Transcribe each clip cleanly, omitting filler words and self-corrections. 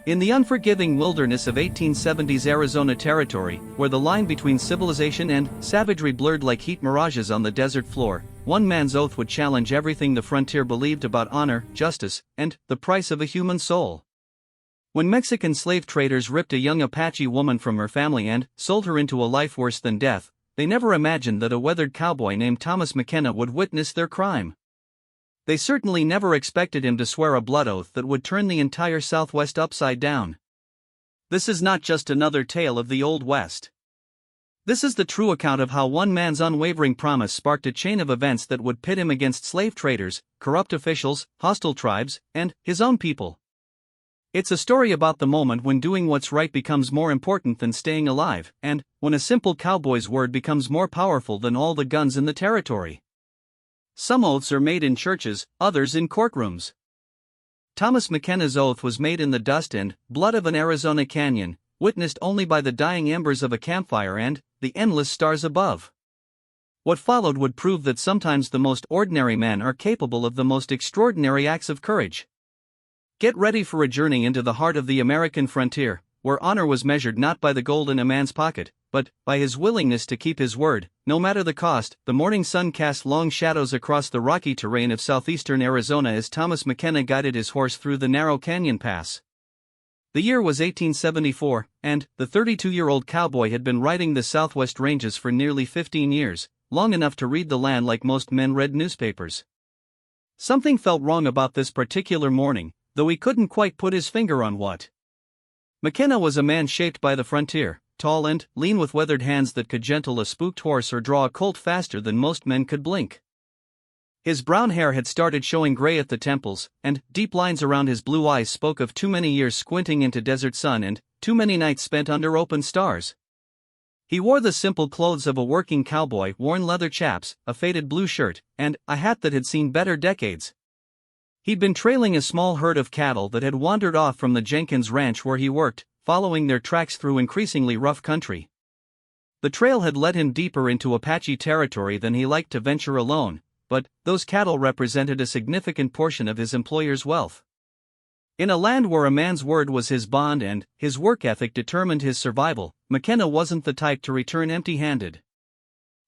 In the unforgiving wilderness of 1870s Arizona territory, where the line between civilization and savagery blurred like heat mirages on the desert floor, one man's oath would challenge everything the frontier believed about honor, justice, and the price of a human soul. When Mexican slave traders ripped a young Apache woman from her family and sold her into a life worse than death, they never imagined that a weathered cowboy named Thomas McKenna would witness their crime. They certainly never expected him to swear a blood oath that would turn the entire Southwest upside down. This is not just another tale of the Old West. This is the true account of how one man's unwavering promise sparked a chain of events that would pit him against slave traders, corrupt officials, hostile tribes, and his own people. It's a story about the moment when doing what's right becomes more important than staying alive, and when a simple cowboy's word becomes more powerful than all the guns in the territory. Some oaths are made in churches, others in courtrooms. Thomas McKenna's oath was made in the dust and blood of an Arizona canyon, witnessed only by the dying embers of a campfire and the endless stars above. What followed would prove that sometimes the most ordinary men are capable of the most extraordinary acts of courage. Get ready for a journey into the heart of the American frontier, where honor was measured not by the gold in a man's pocket, but by his willingness to keep his word, no matter the cost. The morning sun cast long shadows across the rocky terrain of southeastern Arizona as Thomas McKenna guided his horse through the narrow canyon pass. The year was 1874, and the 32-year-old cowboy had been riding the Southwest ranges for nearly 15 years, long enough to read the land like most men read newspapers. Something felt wrong about this particular morning, though he couldn't quite put his finger on what. McKenna was a man shaped by the frontier, tall and lean with weathered hands that could gentle a spooked horse or draw a colt faster than most men could blink. His brown hair had started showing gray at the temples, and deep lines around his blue eyes spoke of too many years squinting into desert sun and too many nights spent under open stars. He wore the simple clothes of a working cowboy: worn leather chaps, a faded blue shirt, and a hat that had seen better decades. He'd been trailing a small herd of cattle that had wandered off from the Jenkins ranch where he worked, following their tracks through increasingly rough country. The trail had led him deeper into Apache territory than he liked to venture alone, but those cattle represented a significant portion of his employer's wealth. In a land where a man's word was his bond and his work ethic determined his survival, McKenna wasn't the type to return empty-handed.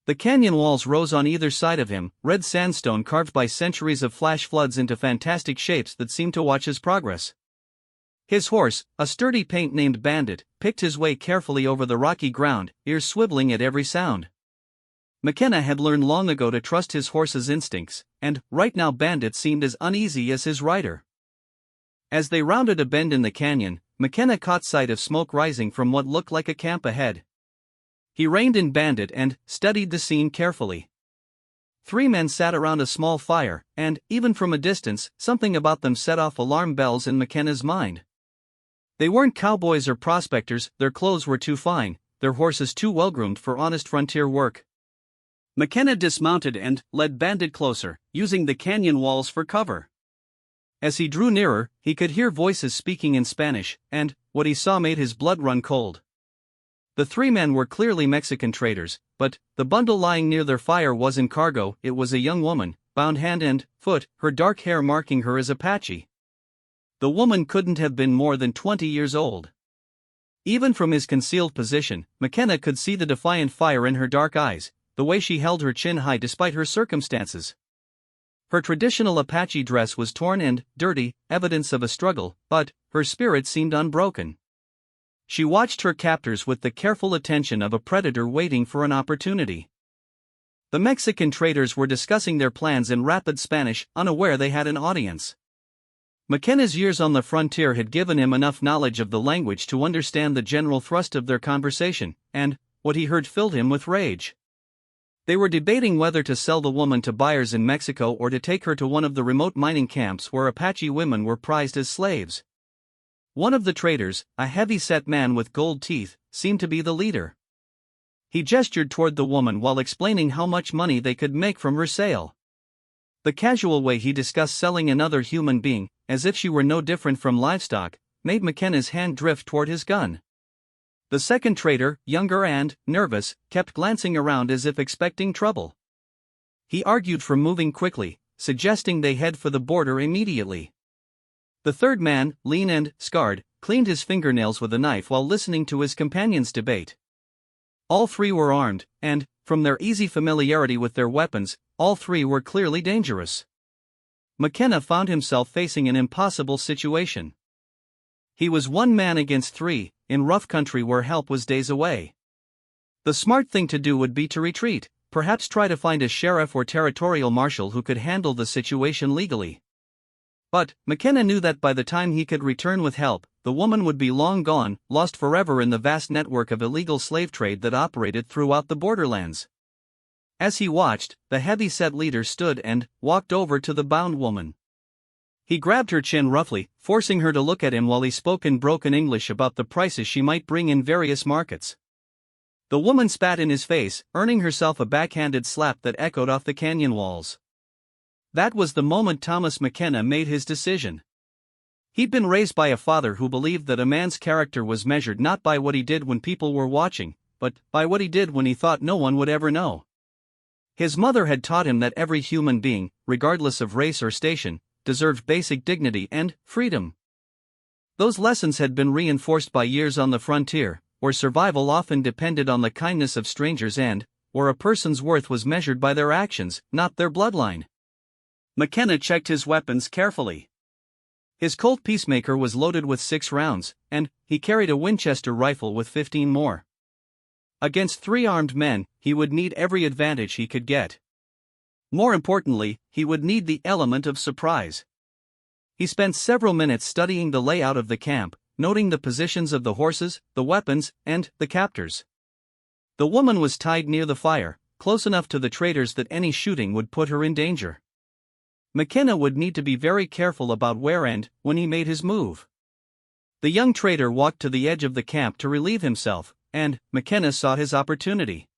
The canyon walls rose on either side of him, red sandstone carved by centuries of flash floods into fantastic shapes that seemed to watch his progress. His horse, a sturdy paint named Bandit, picked his way carefully over the rocky ground, ears swiveling at every sound. McKenna had learned long ago to trust his horse's instincts, and right now Bandit seemed as uneasy as his rider. As they rounded a bend in the canyon, McKenna caught sight of smoke rising from what looked like a camp ahead. He reined in Bandit and studied the scene carefully. 3 men sat around a small fire, and, even from a distance, something about them set off alarm bells in McKenna's mind. They weren't cowboys or prospectors, their clothes were too fine, their horses too well-groomed for honest frontier work. McKenna dismounted and led Bandit closer, using the canyon walls for cover. As he drew nearer, he could hear voices speaking in Spanish, and what he saw made his blood run cold. The 3 men were clearly Mexican traders, but the bundle lying near their fire wasn't cargo. It was a young woman, bound hand and foot, her dark hair marking her as Apache. The woman couldn't have been more than 20 years old. Even from his concealed position, McKenna could see the defiant fire in her dark eyes, the way she held her chin high despite her circumstances. Her traditional Apache dress was torn and dirty, evidence of a struggle, but her spirit seemed unbroken. She watched her captors with the careful attention of a predator waiting for an opportunity. The Mexican traders were discussing their plans in rapid Spanish, unaware they had an audience. McKenna's years on the frontier had given him enough knowledge of the language to understand the general thrust of their conversation, and what he heard filled him with rage. They were debating whether to sell the woman to buyers in Mexico or to take her to one of the remote mining camps where Apache women were prized as slaves. One of the traders, a heavy-set man with gold teeth, seemed to be the leader. He gestured toward the woman while explaining how much money they could make from her sale. The casual way he discussed selling another human being, as if she were no different from livestock, made McKenna's hand drift toward his gun. The second trader, younger and nervous, kept glancing around as if expecting trouble. He argued for moving quickly, suggesting they head for the border immediately. The third man, lean and scarred, cleaned his fingernails with a knife while listening to his companions debate. All three were armed, and, from their easy familiarity with their weapons, all three were clearly dangerous. McKenna found himself facing an impossible situation. He was one man against three, in rough country where help was days away. The smart thing to do would be to retreat, perhaps try to find a sheriff or territorial marshal who could handle the situation legally. But McKenna knew that by the time he could return with help, the woman would be long gone, lost forever in the vast network of illegal slave trade that operated throughout the borderlands. As he watched, the heavy-set leader stood and walked over to the bound woman. He grabbed her chin roughly, forcing her to look at him while he spoke in broken English about the prices she might bring in various markets. The woman spat in his face, earning herself a backhanded slap that echoed off the canyon walls. That was the moment Thomas McKenna made his decision. He'd been raised by a father who believed that a man's character was measured not by what he did when people were watching, but by what he did when he thought no one would ever know. His mother had taught him that every human being, regardless of race or station, deserved basic dignity and freedom. Those lessons had been reinforced by years on the frontier, where survival often depended on the kindness of strangers and where a person's worth was measured by their actions, not their bloodline. McKenna checked his weapons carefully. His Colt Peacemaker was loaded with 6 rounds, and he carried a Winchester rifle with 15 more. Against 3 armed men, he would need every advantage he could get. More importantly, he would need the element of surprise. He spent several minutes studying the layout of the camp, noting the positions of the horses, the weapons, and the captors. The woman was tied near the fire, close enough to the traders that any shooting would put her in danger. McKenna would need to be very careful about where and when he made his move. The young trader walked to the edge of the camp to relieve himself, and McKenna saw his opportunity.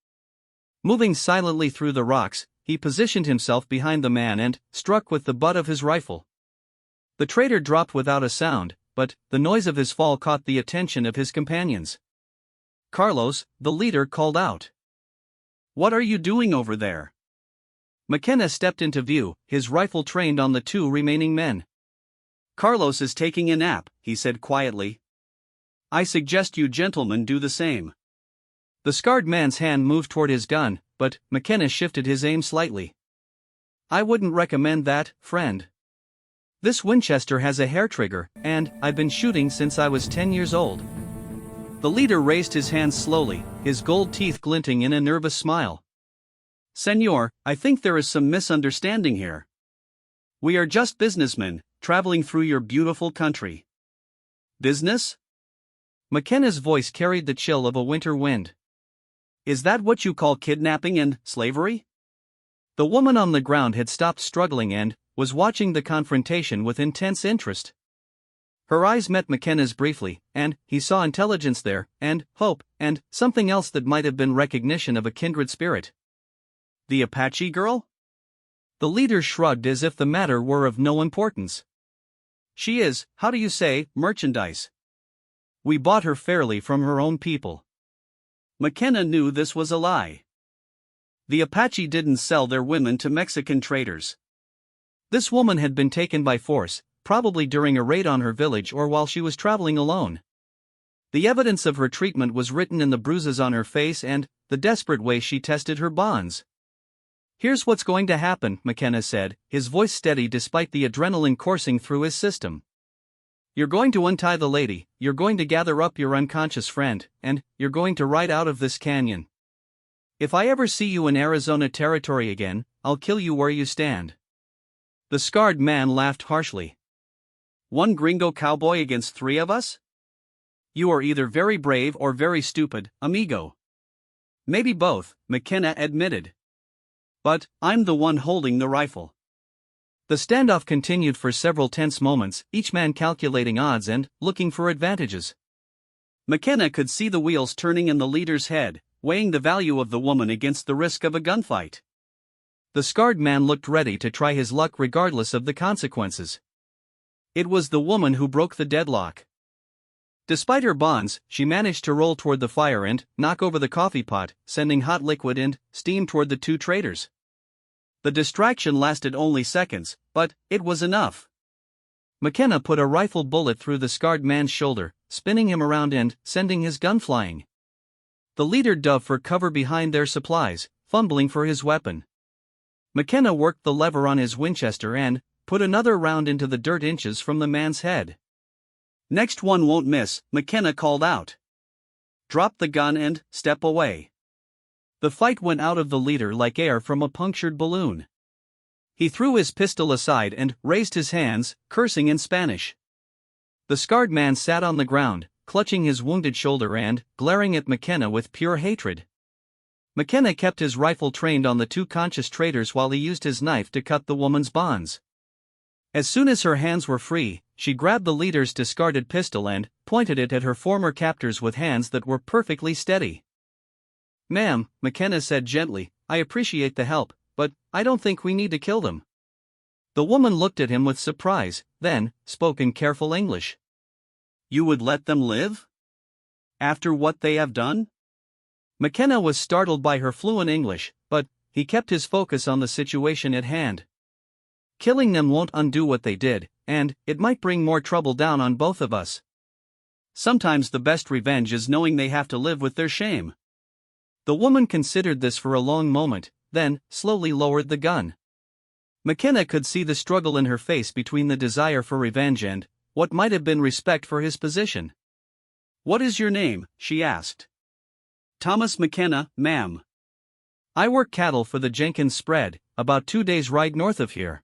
Moving silently through the rocks, he positioned himself behind the man and struck with the butt of his rifle. The trader dropped without a sound, but the noise of his fall caught the attention of his companions. Carlos, the leader, called out. "What are you doing over there?" McKenna stepped into view, his rifle trained on the 2 remaining men. "Carlos is taking a nap," he said quietly. "I suggest you gentlemen do the same." The scarred man's hand moved toward his gun, but McKenna shifted his aim slightly. "I wouldn't recommend that, friend. This Winchester has a hair trigger, and I've been shooting since I was 10 years old." The leader raised his hands slowly, his gold teeth glinting in a nervous smile. "Senor, I think there is some misunderstanding here. We are just businessmen, traveling through your beautiful country." "Business?" McKenna's voice carried the chill of a winter wind. "Is that what you call kidnapping and slavery?" The woman on the ground had stopped struggling and was watching the confrontation with intense interest. Her eyes met McKenna's briefly, and he saw intelligence there, and hope, and something else that might have been recognition of a kindred spirit. "The Apache girl?" The leader shrugged as if the matter were of no importance. "She is, how do you say, merchandise. We bought her fairly from her own people." McKenna knew this was a lie. The Apache didn't sell their women to Mexican traders. This woman had been taken by force, probably during a raid on her village or while she was traveling alone. The evidence of her treatment was written in the bruises on her face and the desperate way she tested her bonds. "Here's what's going to happen," McKenna said, his voice steady despite the adrenaline coursing through his system. "You're going to untie the lady, you're going to gather up your unconscious friend, and you're going to ride out of this canyon. If I ever see you in Arizona territory again, I'll kill you where you stand." The scarred man laughed harshly. "One gringo cowboy against 3 of us? You are either very brave or very stupid, amigo." "Maybe both," McKenna admitted. "But I'm the one holding the rifle." The standoff continued for several tense moments, each man calculating odds and looking for advantages. McKenna could see the wheels turning in the leader's head, weighing the value of the woman against the risk of a gunfight. The scarred man looked ready to try his luck regardless of the consequences. It was the woman who broke the deadlock. Despite her bonds, she managed to roll toward the fire and knock over the coffee pot, sending hot liquid and steam toward the 2 traders. The distraction lasted only seconds, but it was enough. McKenna put a rifle bullet through the scarred man's shoulder, spinning him around and sending his gun flying. The leader dove for cover behind their supplies, fumbling for his weapon. McKenna worked the lever on his Winchester and put another round into the dirt inches from the man's head. "Next one won't miss," McKenna called out. "Drop the gun and step away." The fight went out of the leader like air from a punctured balloon. He threw his pistol aside and raised his hands, cursing in Spanish. The scarred man sat on the ground, clutching his wounded shoulder and glaring at McKenna with pure hatred. McKenna kept his rifle trained on the two conscious traitors while he used his knife to cut the woman's bonds. As soon as her hands were free, she grabbed the leader's discarded pistol and pointed it at her former captors with hands that were perfectly steady. "Ma'am," McKenna said gently, "I appreciate the help, but I don't think we need to kill them." The woman looked at him with surprise, then spoke in careful English. "You would let them live? After what they have done?" McKenna was startled by her fluent English, but he kept his focus on the situation at hand. "Killing them won't undo what they did, and it might bring more trouble down on both of us. Sometimes the best revenge is knowing they have to live with their shame." The woman considered this for a long moment, then slowly lowered the gun. McKenna could see the struggle in her face between the desire for revenge and what might have been respect for his position. "What is your name?" she asked. "Thomas McKenna, ma'am. I work cattle for the Jenkins spread, about 2 days' ride north of here.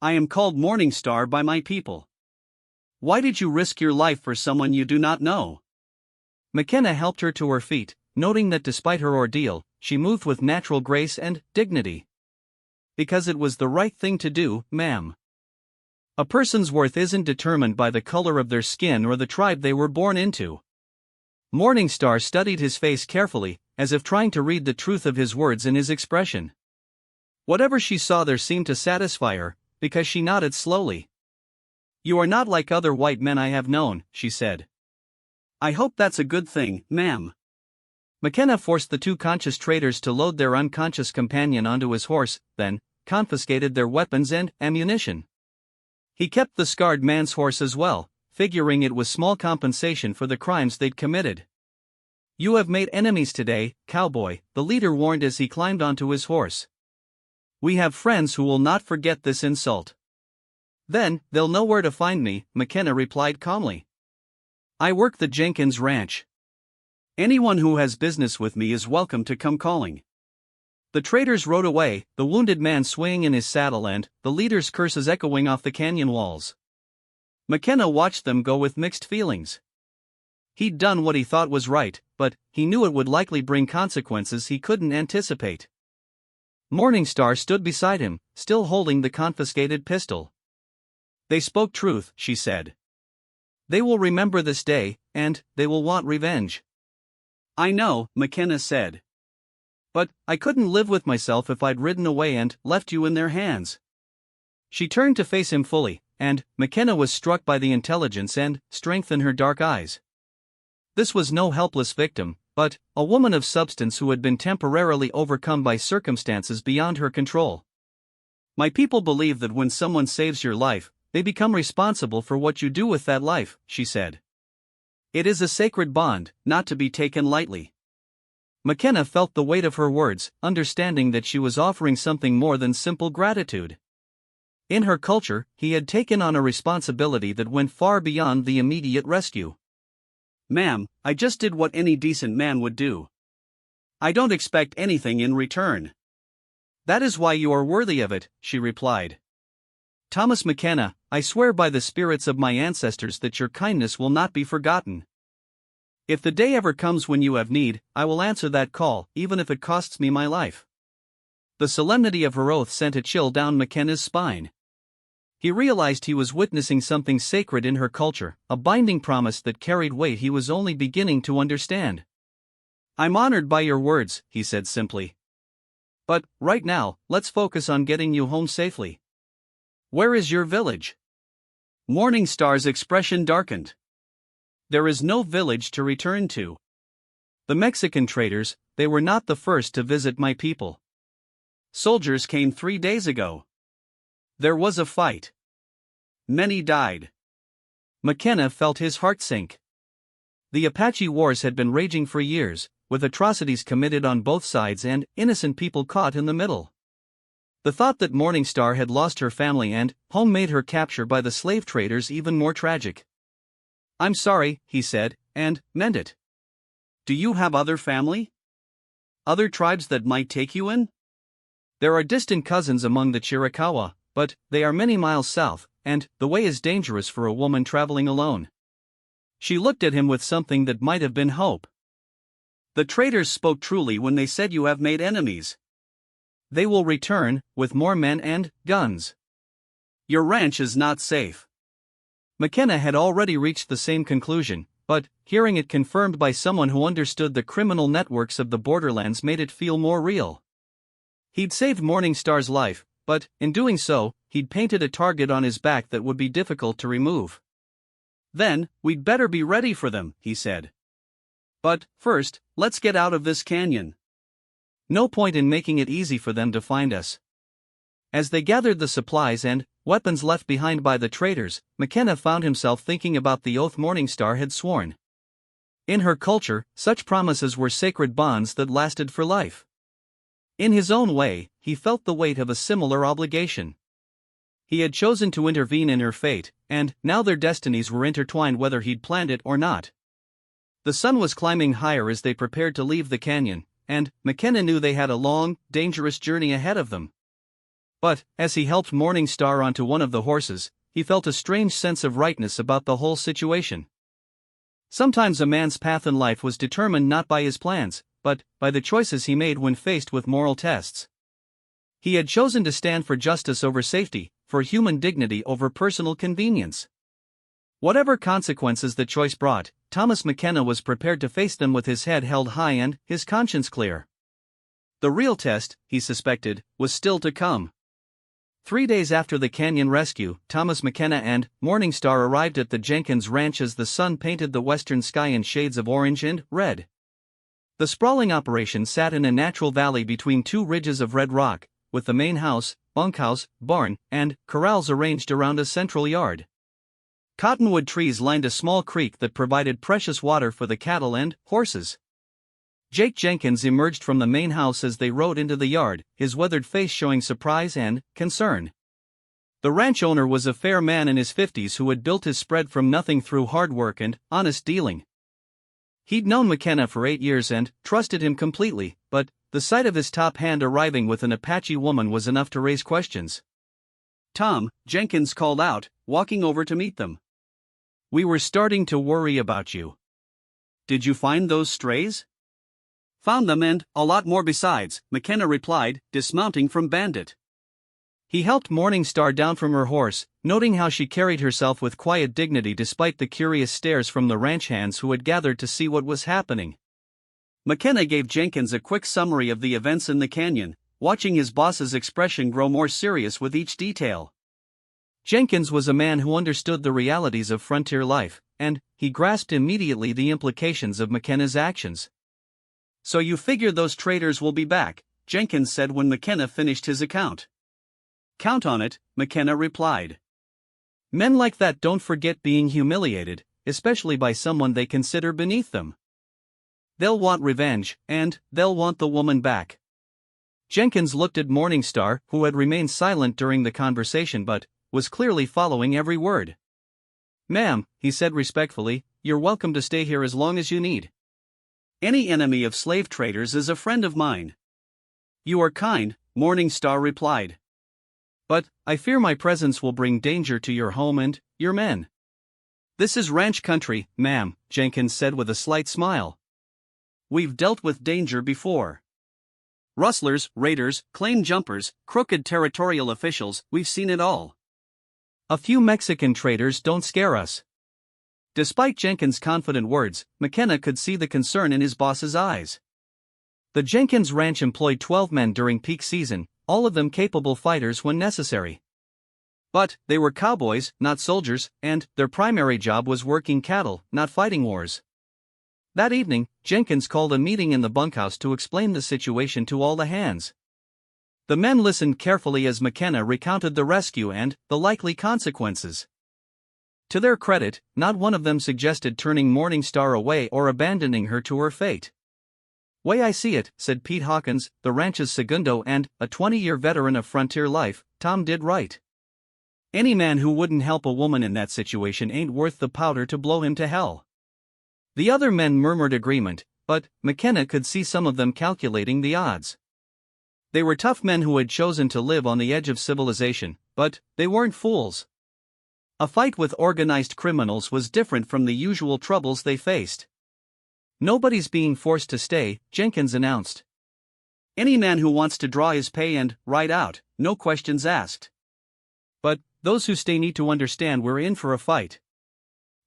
I am called Morning Star by my people. Why did you risk your life for someone you do not know?" McKenna helped her to her feet, noting that despite her ordeal, she moved with natural grace and dignity. "Because it was the right thing to do, ma'am. A person's worth isn't determined by the color of their skin or the tribe they were born into." Morningstar studied his face carefully, as if trying to read the truth of his words in his expression. Whatever she saw there seemed to satisfy her, because she nodded slowly. "You are not like other white men I have known," she said. "I hope that's a good thing, ma'am." McKenna forced the two conscious traitors to load their unconscious companion onto his horse, then confiscated their weapons and ammunition. He kept the scarred man's horse as well, figuring it was small compensation for the crimes they'd committed. "You have made enemies today, cowboy," the leader warned as he climbed onto his horse. "We have friends who will not forget this insult." "Then, they'll know where to find me," McKenna replied calmly. "I work the Jenkins Ranch. Anyone who has business with me is welcome to come calling." The traitors rode away, the wounded man swaying in his saddle and the leader's curses echoing off the canyon walls. McKenna watched them go with mixed feelings. He'd done what he thought was right, but he knew it would likely bring consequences he couldn't anticipate. Morningstar stood beside him, still holding the confiscated pistol. "They spoke truth," she said. "They will remember this day, and they will want revenge." "I know," McKenna said. "But I couldn't live with myself if I'd ridden away and left you in their hands." She turned to face him fully, and McKenna was struck by the intelligence and strength in her dark eyes. This was no helpless victim, but a woman of substance who had been temporarily overcome by circumstances beyond her control. "My people believe that when someone saves your life, they become responsible for what you do with that life," she said. "It is a sacred bond, not to be taken lightly." McKenna felt the weight of her words, understanding that she was offering something more than simple gratitude. In her culture, he had taken on a responsibility that went far beyond the immediate rescue. "Ma'am, I just did what any decent man would do. I don't expect anything in return." "That is why you are worthy of it," she replied. "Thomas McKenna, I swear by the spirits of my ancestors that your kindness will not be forgotten. If the day ever comes when you have need, I will answer that call, even if it costs me my life." The solemnity of her oath sent a chill down McKenna's spine. He realized he was witnessing something sacred in her culture, a binding promise that carried weight he was only beginning to understand. "I'm honored by your words," he said simply. "But, right now, let's focus on getting you home safely. Where is your village?" Morningstar's expression darkened. "There is no village to return to. The Mexican traders, they were not the first to visit my people. Soldiers came 3 days ago. There was a fight. many died. McKenna felt his heart sink. The Apache Wars had been raging for years, with atrocities committed on both sides and innocent people caught in the middle. The thought that Morningstar had lost her family and home made her capture by the slave traders even more tragic. "I'm sorry," he said, and meant it. "Do you have other family? Other tribes that might take you in?" "There are distant cousins among the Chiricahua, but they are many miles south, and the way is dangerous for a woman traveling alone." She looked at him with something that might have been hope. "The traders spoke truly when they said you have made enemies." "They will return, with more men and guns." "Your ranch is not safe." McKenna had already reached the same conclusion, but hearing it confirmed by someone who understood the criminal networks of the borderlands made it feel more real. He'd saved Morningstar's life, but in doing so, he'd painted a target on his back that would be difficult to remove. "Then, we'd better be ready for them," he said. "But, first, let's get out of this canyon." No point in making it easy for them to find us. As they gathered the supplies and weapons left behind by the traders, McKenna found himself thinking about the oath Morningstar had sworn. In her culture, such promises were sacred bonds that lasted for life. In his own way, he felt the weight of a similar obligation. He had chosen to intervene in her fate, and now their destinies were intertwined whether he'd planned it or not. The sun was climbing higher as they prepared to leave the canyon, and McKenna knew they had a long, dangerous journey ahead of them. But, as he helped Morningstar onto one of the horses, he felt a strange sense of rightness about the whole situation. Sometimes a man's path in life was determined not by his plans, but by the choices he made when faced with moral tests. He had chosen to stand for justice over safety, for human dignity over personal convenience. Whatever consequences the choice brought, Thomas McKenna was prepared to face them with his head held high and his conscience clear. The real test, he suspected, was still to come. 3 days after the canyon rescue, Thomas McKenna and Morningstar arrived at the Jenkins Ranch as the sun painted the western sky in shades of orange and red. The sprawling operation sat in a natural valley between two ridges of red rock, with the main house, bunkhouse, barn, and corrals arranged around a central yard. Cottonwood trees lined a small creek that provided precious water for the cattle and horses. Jake Jenkins emerged from the main house as they rode into the yard, his weathered face showing surprise and concern. The ranch owner was a fair man in his 50s who had built his spread from nothing through hard work and honest dealing. He'd known McKenna for 8 years and trusted him completely, but the sight of his top hand arriving with an Apache woman was enough to raise questions. "Tom," Jenkins called out, walking over to meet them. "We were starting to worry about you." "Did you find those strays?" "Found them and a lot more besides," McKenna replied, dismounting from Bandit. He helped Morningstar down from her horse, noting how she carried herself with quiet dignity despite the curious stares from the ranch hands who had gathered to see what was happening. McKenna gave Jenkins a quick summary of the events in the canyon, watching his boss's expression grow more serious with each detail. Jenkins was a man who understood the realities of frontier life, and he grasped immediately the implications of McKenna's actions. "So you figure those traders will be back," Jenkins said when McKenna finished his account. "Count on it," McKenna replied. Men like that don't forget being humiliated, especially by someone they consider beneath them. They'll want revenge, and they'll want the woman back. Jenkins looked at Morningstar, who had remained silent during the conversation but was clearly following every word. "Ma'am," he said respectfully, "you're welcome to stay here as long as you need. Any enemy of slave traders is a friend of mine." "You are kind," Morningstar replied. "But I fear my presence will bring danger to your home and your men." "This is ranch country, ma'am," Jenkins said with a slight smile. "We've dealt with danger before. Rustlers, raiders, claim jumpers, crooked territorial officials, we've seen it all. A few Mexican traders don't scare us." Despite Jenkins' confident words, McKenna could see the concern in his boss's eyes. The Jenkins Ranch employed 12 men during peak season, all of them capable fighters when necessary. But they were cowboys, not soldiers, and their primary job was working cattle, not fighting wars. That evening, Jenkins called a meeting in the bunkhouse to explain the situation to all the hands. The men listened carefully as McKenna recounted the rescue and the likely consequences. To their credit, not one of them suggested turning Morningstar away or abandoning her to her fate. "Way I see it," said Pete Hawkins, the ranch's segundo and a 20-year veteran of frontier life, "Tom did right. Any man who wouldn't help a woman in that situation ain't worth the powder to blow him to hell." The other men murmured agreement, but McKenna could see some of them calculating the odds. They were tough men who had chosen to live on the edge of civilization, but they weren't fools. A fight with organized criminals was different from the usual troubles they faced. "Nobody's being forced to stay," Jenkins announced. "Any man who wants to draw his pay and ride out, no questions asked. But those who stay need to understand we're in for a fight."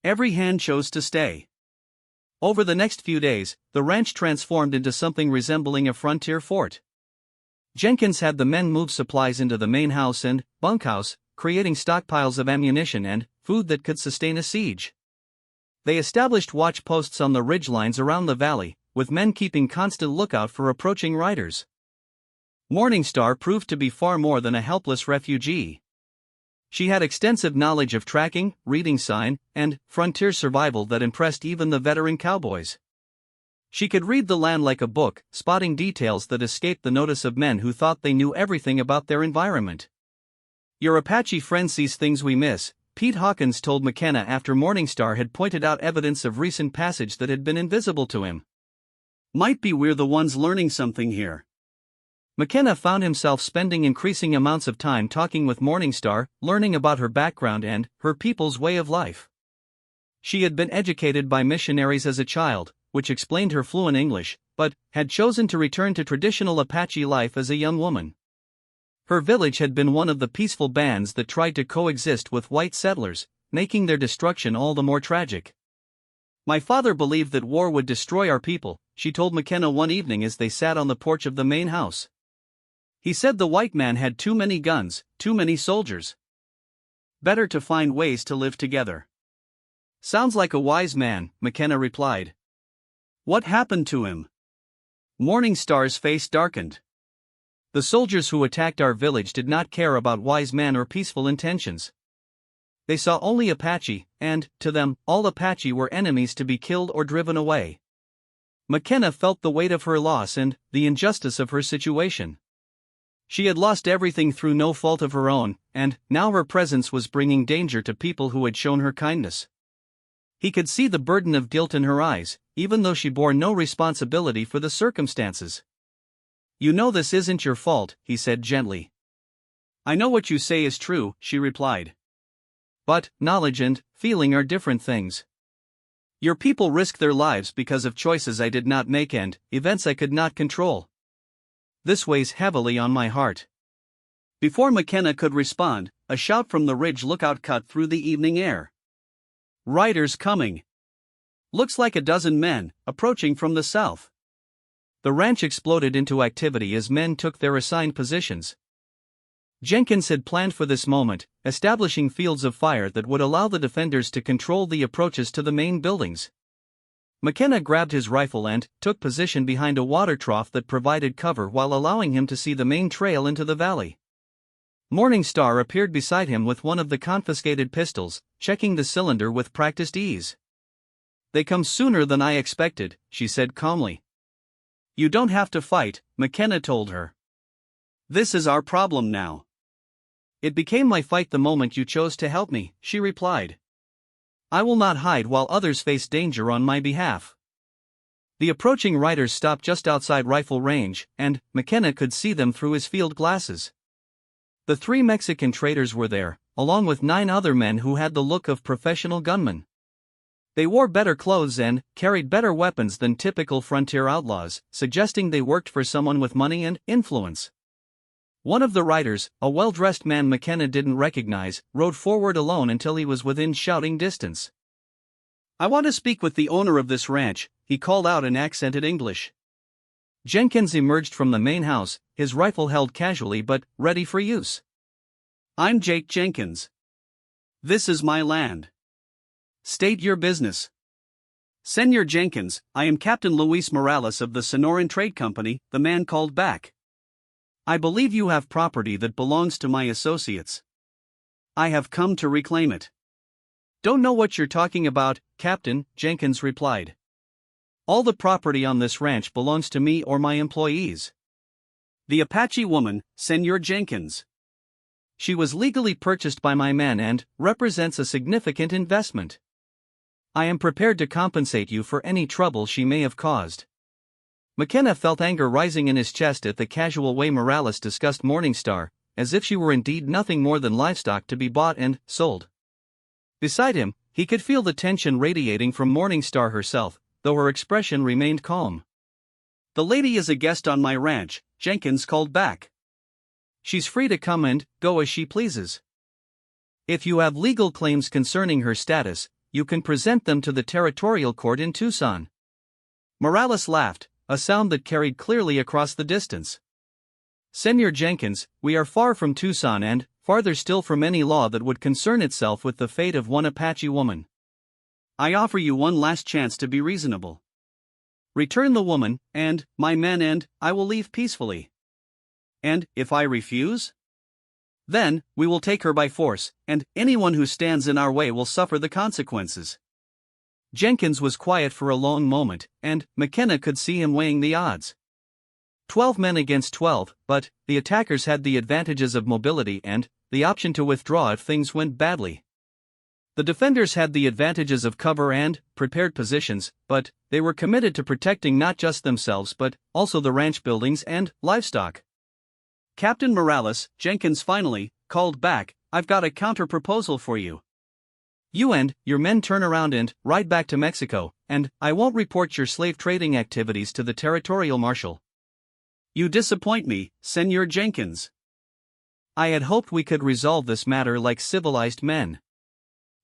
Every hand chose to stay. Over the next few days, the ranch transformed into something resembling a frontier fort. Jenkins had the men move supplies into the main house and bunkhouse, creating stockpiles of ammunition and food that could sustain a siege. They established watch posts on the ridgelines around the valley, with men keeping constant lookout for approaching riders. Morningstar proved to be far more than a helpless refugee. She had extensive knowledge of tracking, reading sign, and frontier survival that impressed even the veteran cowboys. She could read the land like a book, spotting details that escaped the notice of men who thought they knew everything about their environment. "Your Apache friend sees things we miss," Pete Hawkins told McKenna after Morningstar had pointed out evidence of recent passage that had been invisible to him. "Might be we're the ones learning something here." McKenna found himself spending increasing amounts of time talking with Morningstar, learning about her background and her people's way of life. She had been educated by missionaries as a child, which explained her fluent English, but had chosen to return to traditional Apache life as a young woman. Her village had been one of the peaceful bands that tried to coexist with white settlers, making their destruction all the more tragic. "My father believed that war would destroy our people," she told McKenna one evening as they sat on the porch of the main house. "He said the white man had too many guns, too many soldiers. Better to find ways to live together." "Sounds like a wise man," McKenna replied. "What happened to him?" Morningstar's face darkened. "The soldiers who attacked our village did not care about wise men or peaceful intentions. They saw only Apache, and, to them, all Apache were enemies to be killed or driven away." McKenna felt the weight of her loss and the injustice of her situation. She had lost everything through no fault of her own, and now her presence was bringing danger to people who had shown her kindness. He could see the burden of guilt in her eyes, even though she bore no responsibility for the circumstances. "You know this isn't your fault," he said gently. "I know what you say is true," she replied. "But knowledge and feeling are different things. Your people risk their lives because of choices I did not make and events I could not control. This weighs heavily on my heart." Before McKenna could respond, a shout from the ridge lookout cut through the evening air. "Riders coming! Looks like a dozen men, approaching from the south." The ranch exploded into activity as men took their assigned positions. Jenkins had planned for this moment, establishing fields of fire that would allow the defenders to control the approaches to the main buildings. McKenna grabbed his rifle and took position behind a water trough that provided cover while allowing him to see the main trail into the valley. Morningstar appeared beside him with one of the confiscated pistols, checking the cylinder with practiced ease. "They come sooner than I expected," she said calmly. "You don't have to fight," McKenna told her. "This is our problem now." "It became my fight the moment you chose to help me," she replied. "I will not hide while others face danger on my behalf." The approaching riders stopped just outside rifle range, and McKenna could see them through his field glasses. The 3 Mexican traders were there, along with 9 other men who had the look of professional gunmen. They wore better clothes and carried better weapons than typical frontier outlaws, suggesting they worked for someone with money and influence. One of the riders, a well-dressed man McKenna didn't recognize, rode forward alone until he was within shouting distance. "I want to speak with the owner of this ranch," he called out in accented English. Jenkins emerged from the main house, his rifle held casually but ready for use. "I'm Jake Jenkins. This is my land." "State your business." "Senor Jenkins, I am Captain Luis Morales of the Sonoran Trade Company," the man called back. "I believe you have property that belongs to my associates. I have come to reclaim it." "Don't know what you're talking about, Captain," Jenkins replied. "All the property on this ranch belongs to me or my employees." The Apache woman, Senor Jenkins. She was legally purchased by my men and represents a significant investment. I am prepared to compensate you for any trouble she may have caused. McKenna felt anger rising in his chest at the casual way Morales discussed Morningstar, as if she were indeed nothing more than livestock to be bought and sold. Beside him, he could feel the tension radiating from Morningstar herself, though her expression remained calm. "The lady is a guest on my ranch," Jenkins called back. "She's free to come and go as she pleases. If you have legal claims concerning her status, you can present them to the territorial court in Tucson." Morales laughed, a sound that carried clearly across the distance. "Senor Jenkins, we are far from Tucson and farther still from any law that would concern itself with the fate of one Apache woman. I offer you one last chance to be reasonable. Return the woman, and my men, and I will leave peacefully. And if I refuse? Then, we will take her by force, and anyone who stands in our way will suffer the consequences." Jenkins was quiet for a long moment, and McKenna could see him weighing the odds. 12 men against 12, but the attackers had the advantages of mobility and the option to withdraw if things went badly. The defenders had the advantages of cover and prepared positions, but they were committed to protecting not just themselves but also the ranch buildings and livestock. "Captain Morales," Jenkins finally called back, "I've got a counter-proposal for you. You and your men turn around and ride back to Mexico, and I won't report your slave trading activities to the territorial marshal." "You disappoint me, Senor Jenkins. I had hoped we could resolve this matter like civilized men."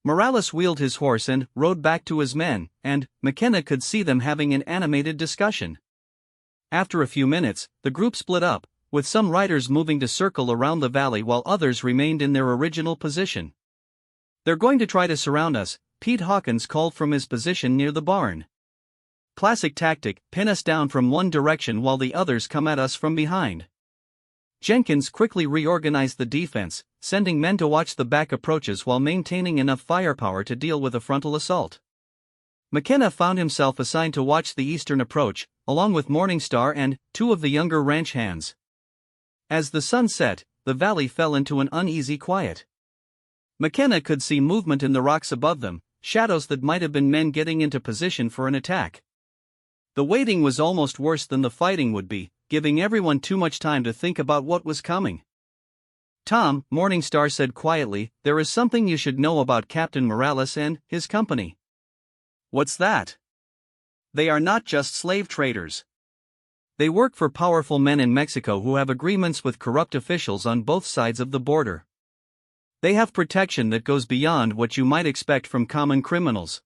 Morales wheeled his horse and rode back to his men, and McKenna could see them having an animated discussion. After a few minutes, the group split up, with some riders moving to circle around the valley while others remained in their original position. "They're going to try to surround us," Pete Hawkins called from his position near the barn. "Classic tactic, pin us down from one direction while the others come at us from behind." Jenkins quickly reorganized the defense, sending men to watch the back approaches while maintaining enough firepower to deal with a frontal assault. McKenna found himself assigned to watch the eastern approach, along with Morningstar and 2 of the younger ranch hands. As the sun set, the valley fell into an uneasy quiet. McKenna could see movement in the rocks above them, shadows that might have been men getting into position for an attack. The waiting was almost worse than the fighting would be, giving everyone too much time to think about what was coming. "Tom," Morningstar said quietly, "there is something you should know about Captain Morales and his company." "What's that?" "They are not just slave traders. They work for powerful men in Mexico who have agreements with corrupt officials on both sides of the border. They have protection that goes beyond what you might expect from common criminals."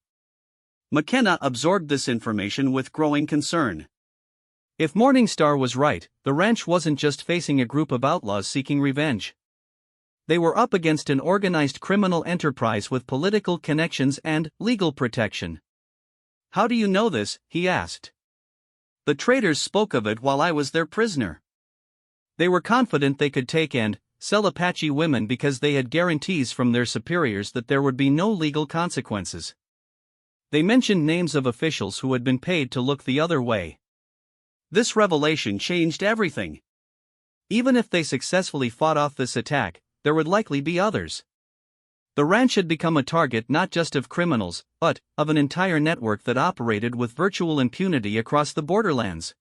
McKenna absorbed this information with growing concern. If Morningstar was right, the ranch wasn't just facing a group of outlaws seeking revenge. They were up against an organized criminal enterprise with political connections and legal protection. "How do you know this?" he asked. "The traders spoke of it while I was their prisoner. They were confident they could take and sell Apache women because they had guarantees from their superiors that there would be no legal consequences. They mentioned names of officials who had been paid to look the other way. This revelation changed everything. Even if they successfully fought off this attack, there would likely be others. The ranch had become a target not just of criminals, but of an entire network that operated with virtual impunity across the borderlands.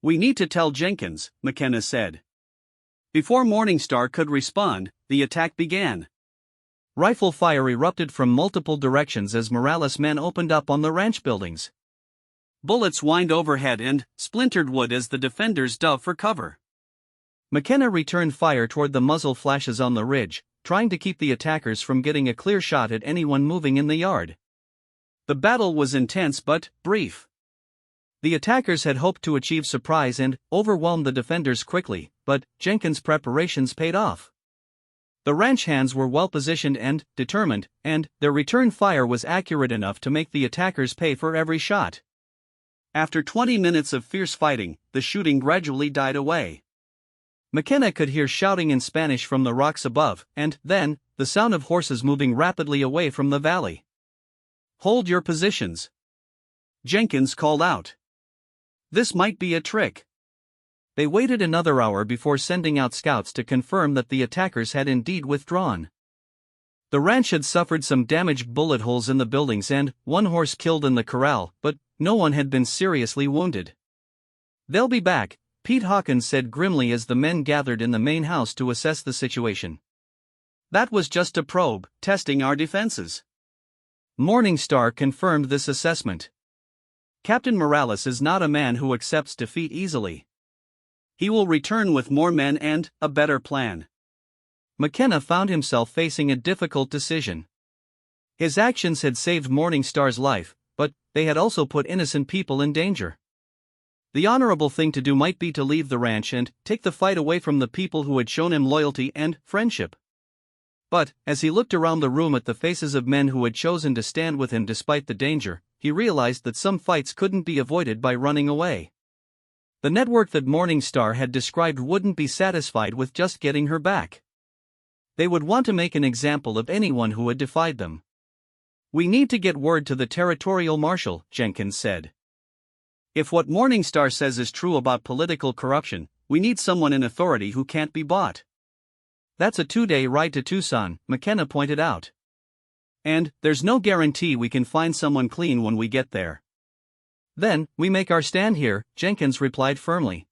"We need to tell Jenkins," McKenna said. Before Morningstar could respond, the attack began. Rifle fire erupted from multiple directions as Morales' men opened up on the ranch buildings. Bullets whined overhead and splintered wood as the defenders dove for cover. McKenna returned fire toward the muzzle flashes on the ridge, trying to keep the attackers from getting a clear shot at anyone moving in the yard. The battle was intense but brief. The attackers had hoped to achieve surprise and overwhelm the defenders quickly, but Jenkins' preparations paid off. The ranch hands were well positioned and determined, and their return fire was accurate enough to make the attackers pay for every shot. After 20 minutes of fierce fighting, the shooting gradually died away. McKenna could hear shouting in Spanish from the rocks above, and then, the sound of horses moving rapidly away from the valley. "Hold your positions," Jenkins called out. "This might be a trick." They waited another hour before sending out scouts to confirm that the attackers had indeed withdrawn. The ranch had suffered some damaged bullet holes in the buildings and one horse killed in the corral, but no one had been seriously wounded. "They'll be back," Pete Hawkins said grimly as the men gathered in the main house to assess the situation. "That was just a probe, testing our defenses." Morning Star confirmed this assessment. "Captain Morales is not a man who accepts defeat easily. He will return with more men and a better plan." McKenna found himself facing a difficult decision. His actions had saved Morning Star's life, but they had also put innocent people in danger. The honorable thing to do might be to leave the ranch and take the fight away from the people who had shown him loyalty and friendship. But, as he looked around the room at the faces of men who had chosen to stand with him despite the danger, he realized that some fights couldn't be avoided by running away. The network that Morning Star had described wouldn't be satisfied with just getting her back. They would want to make an example of anyone who had defied them. "We need to get word to the territorial marshal," Jenkins said. "If what Morning Star says is true about political corruption, we need someone in authority who can't be bought." "That's a 2-day ride to Tucson," McKenna pointed out. "And there's no guarantee we can find someone clean when we get there." "Then, we make our stand here," Jenkins replied firmly.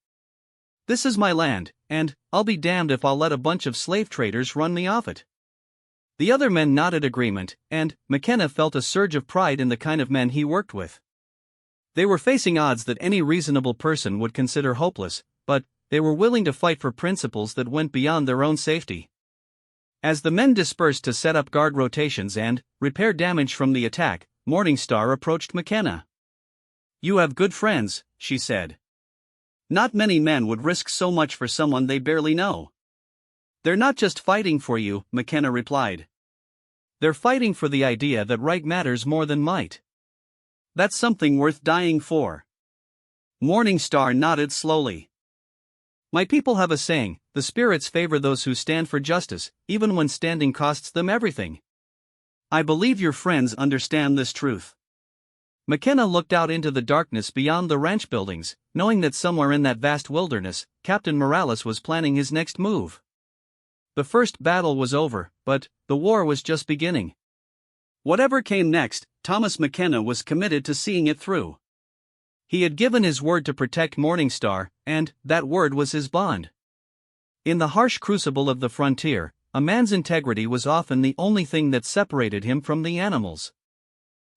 "This is my land, and I'll be damned if I'll let a bunch of slave traders run me off it." The other men nodded agreement, and McKenna felt a surge of pride in the kind of men he worked with. They were facing odds that any reasonable person would consider hopeless, but they were willing to fight for principles that went beyond their own safety. As the men dispersed to set up guard rotations and repair damage from the attack, Morning Star approached McKenna. "You have good friends," she said. "Not many men would risk so much for someone they barely know." "They're not just fighting for you," McKenna replied. "They're fighting for the idea that right matters more than might." "That's something worth dying for." Morning Star nodded slowly. "My people have a saying, the spirits favor those who stand for justice, even when standing costs them everything." "I believe your friends understand this truth." McKenna looked out into the darkness beyond the ranch buildings, knowing that somewhere in that vast wilderness, Captain Morales was planning his next move. The first battle was over, but the war was just beginning. Whatever came next, Thomas McKenna was committed to seeing it through. He had given his word to protect Morning Star, and that word was his bond. In the harsh crucible of the frontier, a man's integrity was often the only thing that separated him from the animals.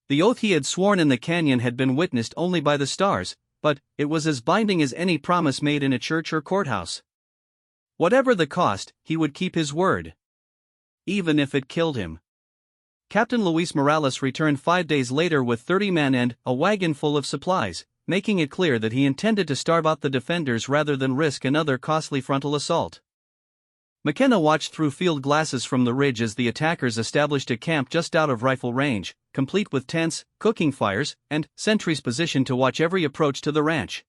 The oath he had sworn in the canyon had been witnessed only by the stars, but it was as binding as any promise made in a church or courthouse. Whatever the cost, he would keep his word. Even if it killed him. Captain Luis Morales returned 5 days later with 30 men and a wagon full of supplies, making it clear that he intended to starve out the defenders rather than risk another costly frontal assault. McKenna watched through field glasses from the ridge as the attackers established a camp just out of rifle range, complete with tents, cooking fires, and sentries positioned to watch every approach to the ranch.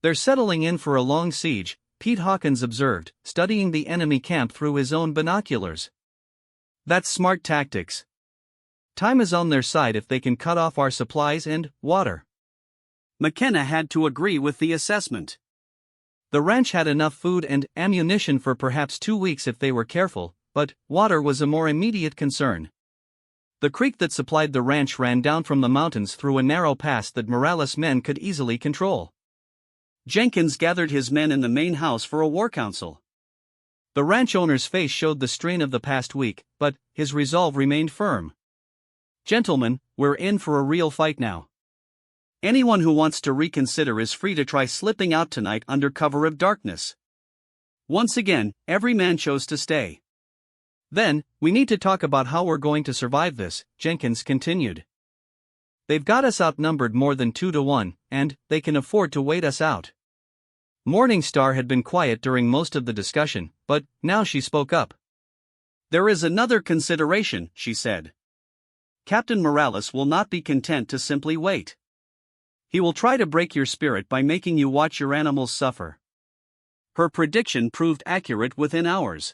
"They're settling in for a long siege," Pete Hawkins observed, studying the enemy camp through his own binoculars. "That's smart tactics. Time is on their side if they can cut off our supplies and water." McKenna had to agree with the assessment. The ranch had enough food and ammunition for perhaps 2 weeks if they were careful, but water was a more immediate concern. The creek that supplied the ranch ran down from the mountains through a narrow pass that Morales' men could easily control. Jenkins gathered his men in the main house for a war council. The ranch owner's face showed the strain of the past week, but his resolve remained firm. "Gentlemen, we're in for a real fight now. Anyone who wants to reconsider is free to try slipping out tonight under cover of darkness." Once again, every man chose to stay. "Then, we need to talk about how we're going to survive this," Jenkins continued. "They've got us outnumbered more than 2-1, and they can afford to wait us out." Morning Star had been quiet during most of the discussion, but now she spoke up. "There is another consideration," she said. "Captain Morales will not be content to simply wait. He will try to break your spirit by making you watch your animals suffer." Her prediction proved accurate within hours.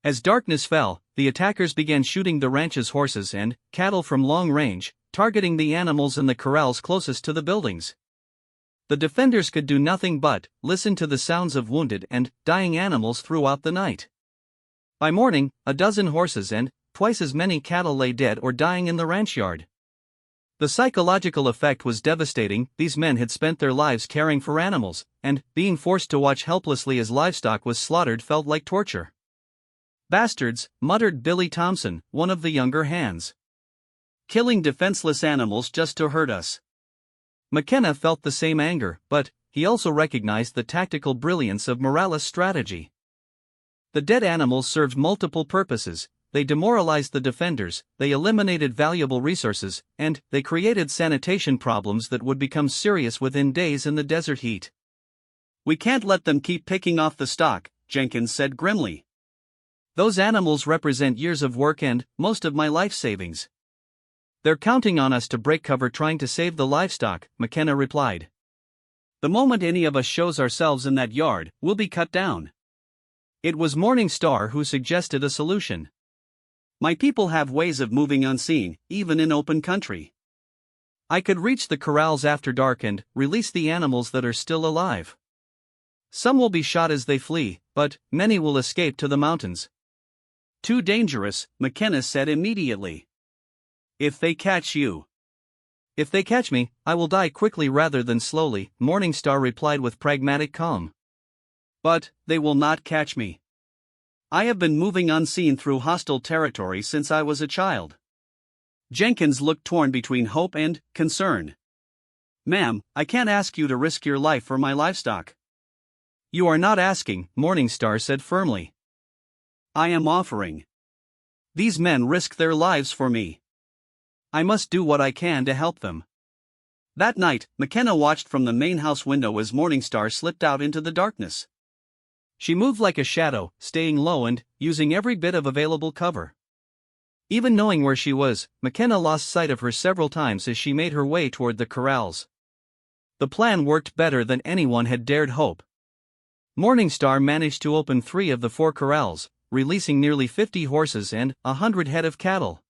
As darkness fell, the attackers began shooting the ranch's horses and cattle from long range, targeting the animals in the corrals closest to the buildings. The defenders could do nothing but listen to the sounds of wounded and dying animals throughout the night. By morning, a dozen horses and twice as many cattle lay dead or dying in the ranch yard. The psychological effect was devastating. These men had spent their lives caring for animals, and being forced to watch helplessly as livestock was slaughtered felt like torture. "Bastards," muttered Billy Thompson, one of the younger hands. "Killing defenseless animals just to hurt us." McKenna felt the same anger, but he also recognized the tactical brilliance of Morales' strategy. The dead animals served multiple purposes. They demoralized the defenders, they eliminated valuable resources, and they created sanitation problems that would become serious within days in the desert heat. "We can't let them keep picking off the stock," Jenkins said grimly. "Those animals represent years of work and most of my life savings. They're counting on us to break cover trying to save the livestock," McKenna replied. "The moment any of us shows ourselves in that yard, we'll be cut down." It was Morning Star who suggested a solution. "My people have ways of moving unseen, even in open country. I could reach the corrals after dark and release the animals that are still alive. Some will be shot as they flee, but many will escape to the mountains." "Too dangerous," McKenna said immediately. "If they catch you." "If they catch me, I will die quickly rather than slowly," Morning Star replied with pragmatic calm. "But they will not catch me. I have been moving unseen through hostile territory since I was a child." Jenkins looked torn between hope and concern. "Ma'am, I can't ask you to risk your life for my livestock." "You are not asking," Morning Star said firmly. "I am offering. These men risk their lives for me. I must do what I can to help them." That night, McKenna watched from the main house window as Morning Star slipped out into the darkness. She moved like a shadow, staying low and using every bit of available cover. Even knowing where she was, McKenna lost sight of her several times as she made her way toward the corrals. The plan worked better than anyone had dared hope. Morning Star managed to open 3 of the 4 corrals, releasing nearly 50 horses and 100 head of cattle.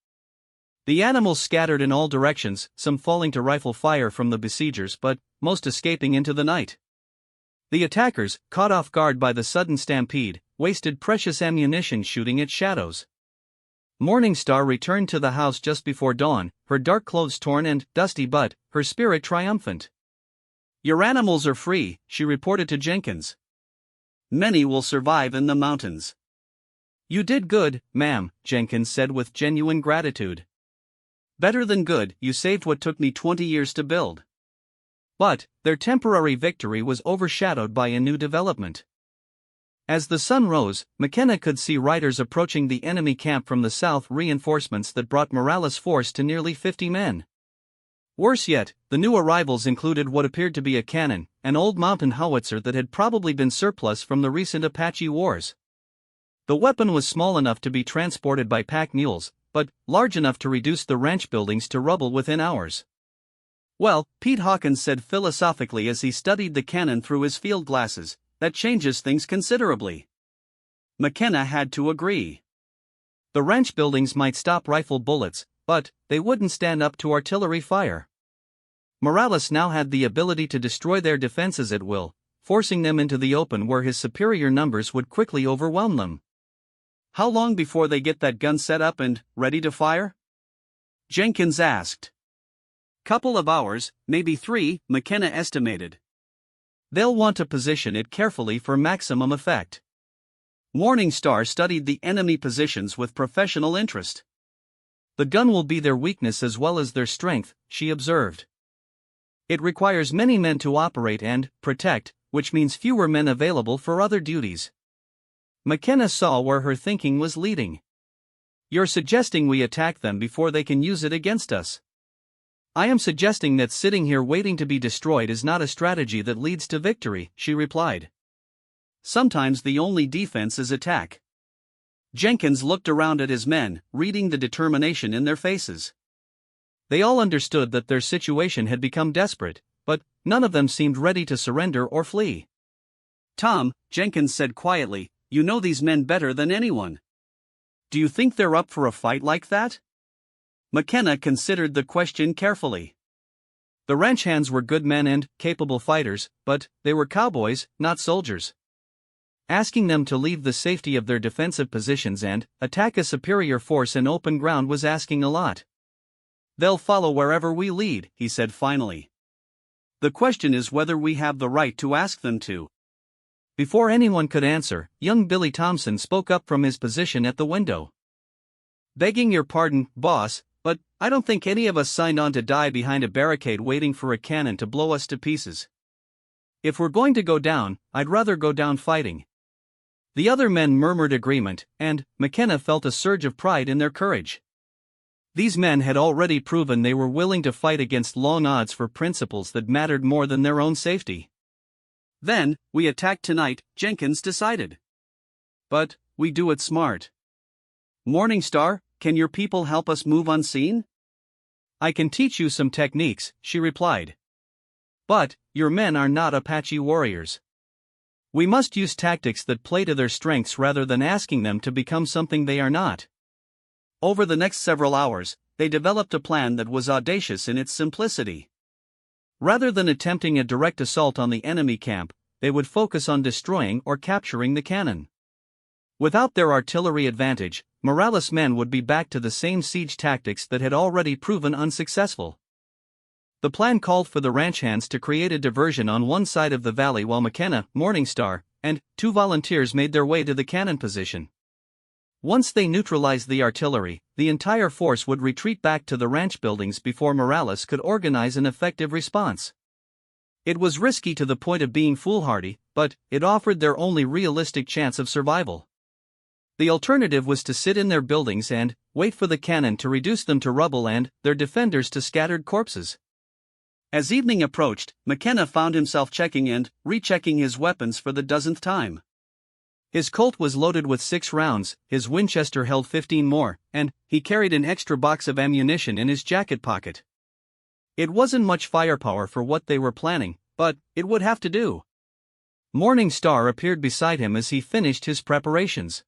The animals scattered in all directions, some falling to rifle fire from the besiegers but most escaping into the night. The attackers, caught off guard by the sudden stampede, wasted precious ammunition shooting at shadows. Morning Star returned to the house just before dawn, her dark clothes torn and dusty but her spirit triumphant. "Your animals are free," she reported to Jenkins. "Many will survive in the mountains." "You did good, ma'am," Jenkins said with genuine gratitude. "Better than good, you saved what took me 20 years to build." But their temporary victory was overshadowed by a new development. As the sun rose, McKenna could see riders approaching the enemy camp from the south, reinforcements that brought Morales' force to nearly 50 men. Worse yet, the new arrivals included what appeared to be a cannon, an old mountain howitzer that had probably been surplus from the recent Apache wars. The weapon was small enough to be transported by pack mules, but large enough to reduce the ranch buildings to rubble within hours. "Well," Pete Hawkins said philosophically as he studied the cannon through his field glasses, "that changes things considerably." McKenna had to agree. The ranch buildings might stop rifle bullets, but they wouldn't stand up to artillery fire. Morales now had the ability to destroy their defenses at will, forcing them into the open where his superior numbers would quickly overwhelm them. "How long before they get that gun set up and ready to fire?" Jenkins asked. "Couple of hours, maybe 3, McKenna estimated. They'll want to position it carefully for maximum effect." Morning Star studied the enemy positions with professional interest. "The gun will be their weakness as well as their strength," she observed. "It requires many men to operate and protect, which means fewer men available for other duties." McKenna saw where her thinking was leading. "You're suggesting we attack them before they can use it against us?" "I am suggesting that sitting here waiting to be destroyed is not a strategy that leads to victory," she replied. "Sometimes the only defense is attack." Jenkins looked around at his men, reading the determination in their faces. They all understood that their situation had become desperate, but none of them seemed ready to surrender or flee. Tom, Jenkins said quietly, you know these men better than anyone. Do you think they're up for a fight like that? McKenna considered the question carefully. The ranch hands were good men and capable fighters, but they were cowboys, not soldiers. Asking them to leave the safety of their defensive positions and attack a superior force in open ground was asking a lot. They'll follow wherever we lead, he said finally. The question is whether we have the right to ask them to. Before anyone could answer, young Billy Thompson spoke up from his position at the window. Begging your pardon, boss, but I don't think any of us signed on to die behind a barricade waiting for a cannon to blow us to pieces. If we're going to go down, I'd rather go down fighting. The other men murmured agreement, and McKenna felt a surge of pride in their courage. These men had already proven they were willing to fight against long odds for principles that mattered more than their own safety. Then, we attack tonight, Jenkins decided. But we do it smart. Morningstar, can your people help us move unseen? I can teach you some techniques, she replied. But your men are not Apache warriors. We must use tactics that play to their strengths rather than asking them to become something they are not. Over the next several hours, they developed a plan that was audacious in its simplicity. Rather than attempting a direct assault on the enemy camp, they would focus on destroying or capturing the cannon. Without their artillery advantage, Morales' men would be back to the same siege tactics that had already proven unsuccessful. The plan called for the ranch hands to create a diversion on one side of the valley while McKenna, Morningstar, and 2 volunteers made their way to the cannon position. Once they neutralized the artillery, the entire force would retreat back to the ranch buildings before Morales could organize an effective response. It was risky to the point of being foolhardy, but it offered their only realistic chance of survival. The alternative was to sit in their buildings and wait for the cannon to reduce them to rubble and their defenders to scattered corpses. As evening approached, McKenna found himself checking and rechecking his weapons for the dozenth time. His Colt was loaded with 6 rounds, his Winchester held 15 more, and he carried an extra box of ammunition in his jacket pocket. It wasn't much firepower for what they were planning, but it would have to do. Morningstar appeared beside him as he finished his preparations.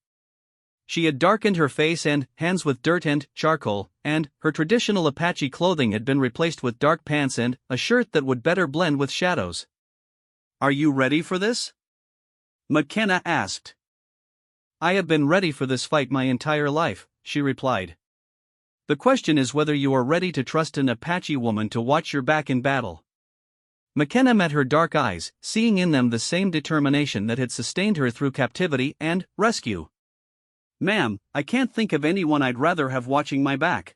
She had darkened her face and hands with dirt and charcoal, and her traditional Apache clothing had been replaced with dark pants and a shirt that would better blend with shadows. "Are you ready for this?" McKenna asked. "I have been ready for this fight my entire life," she replied. "The question is whether you are ready to trust an Apache woman to watch your back in battle." McKenna met her dark eyes, seeing in them the same determination that had sustained her through captivity and rescue. "Ma'am, I can't think of anyone I'd rather have watching my back."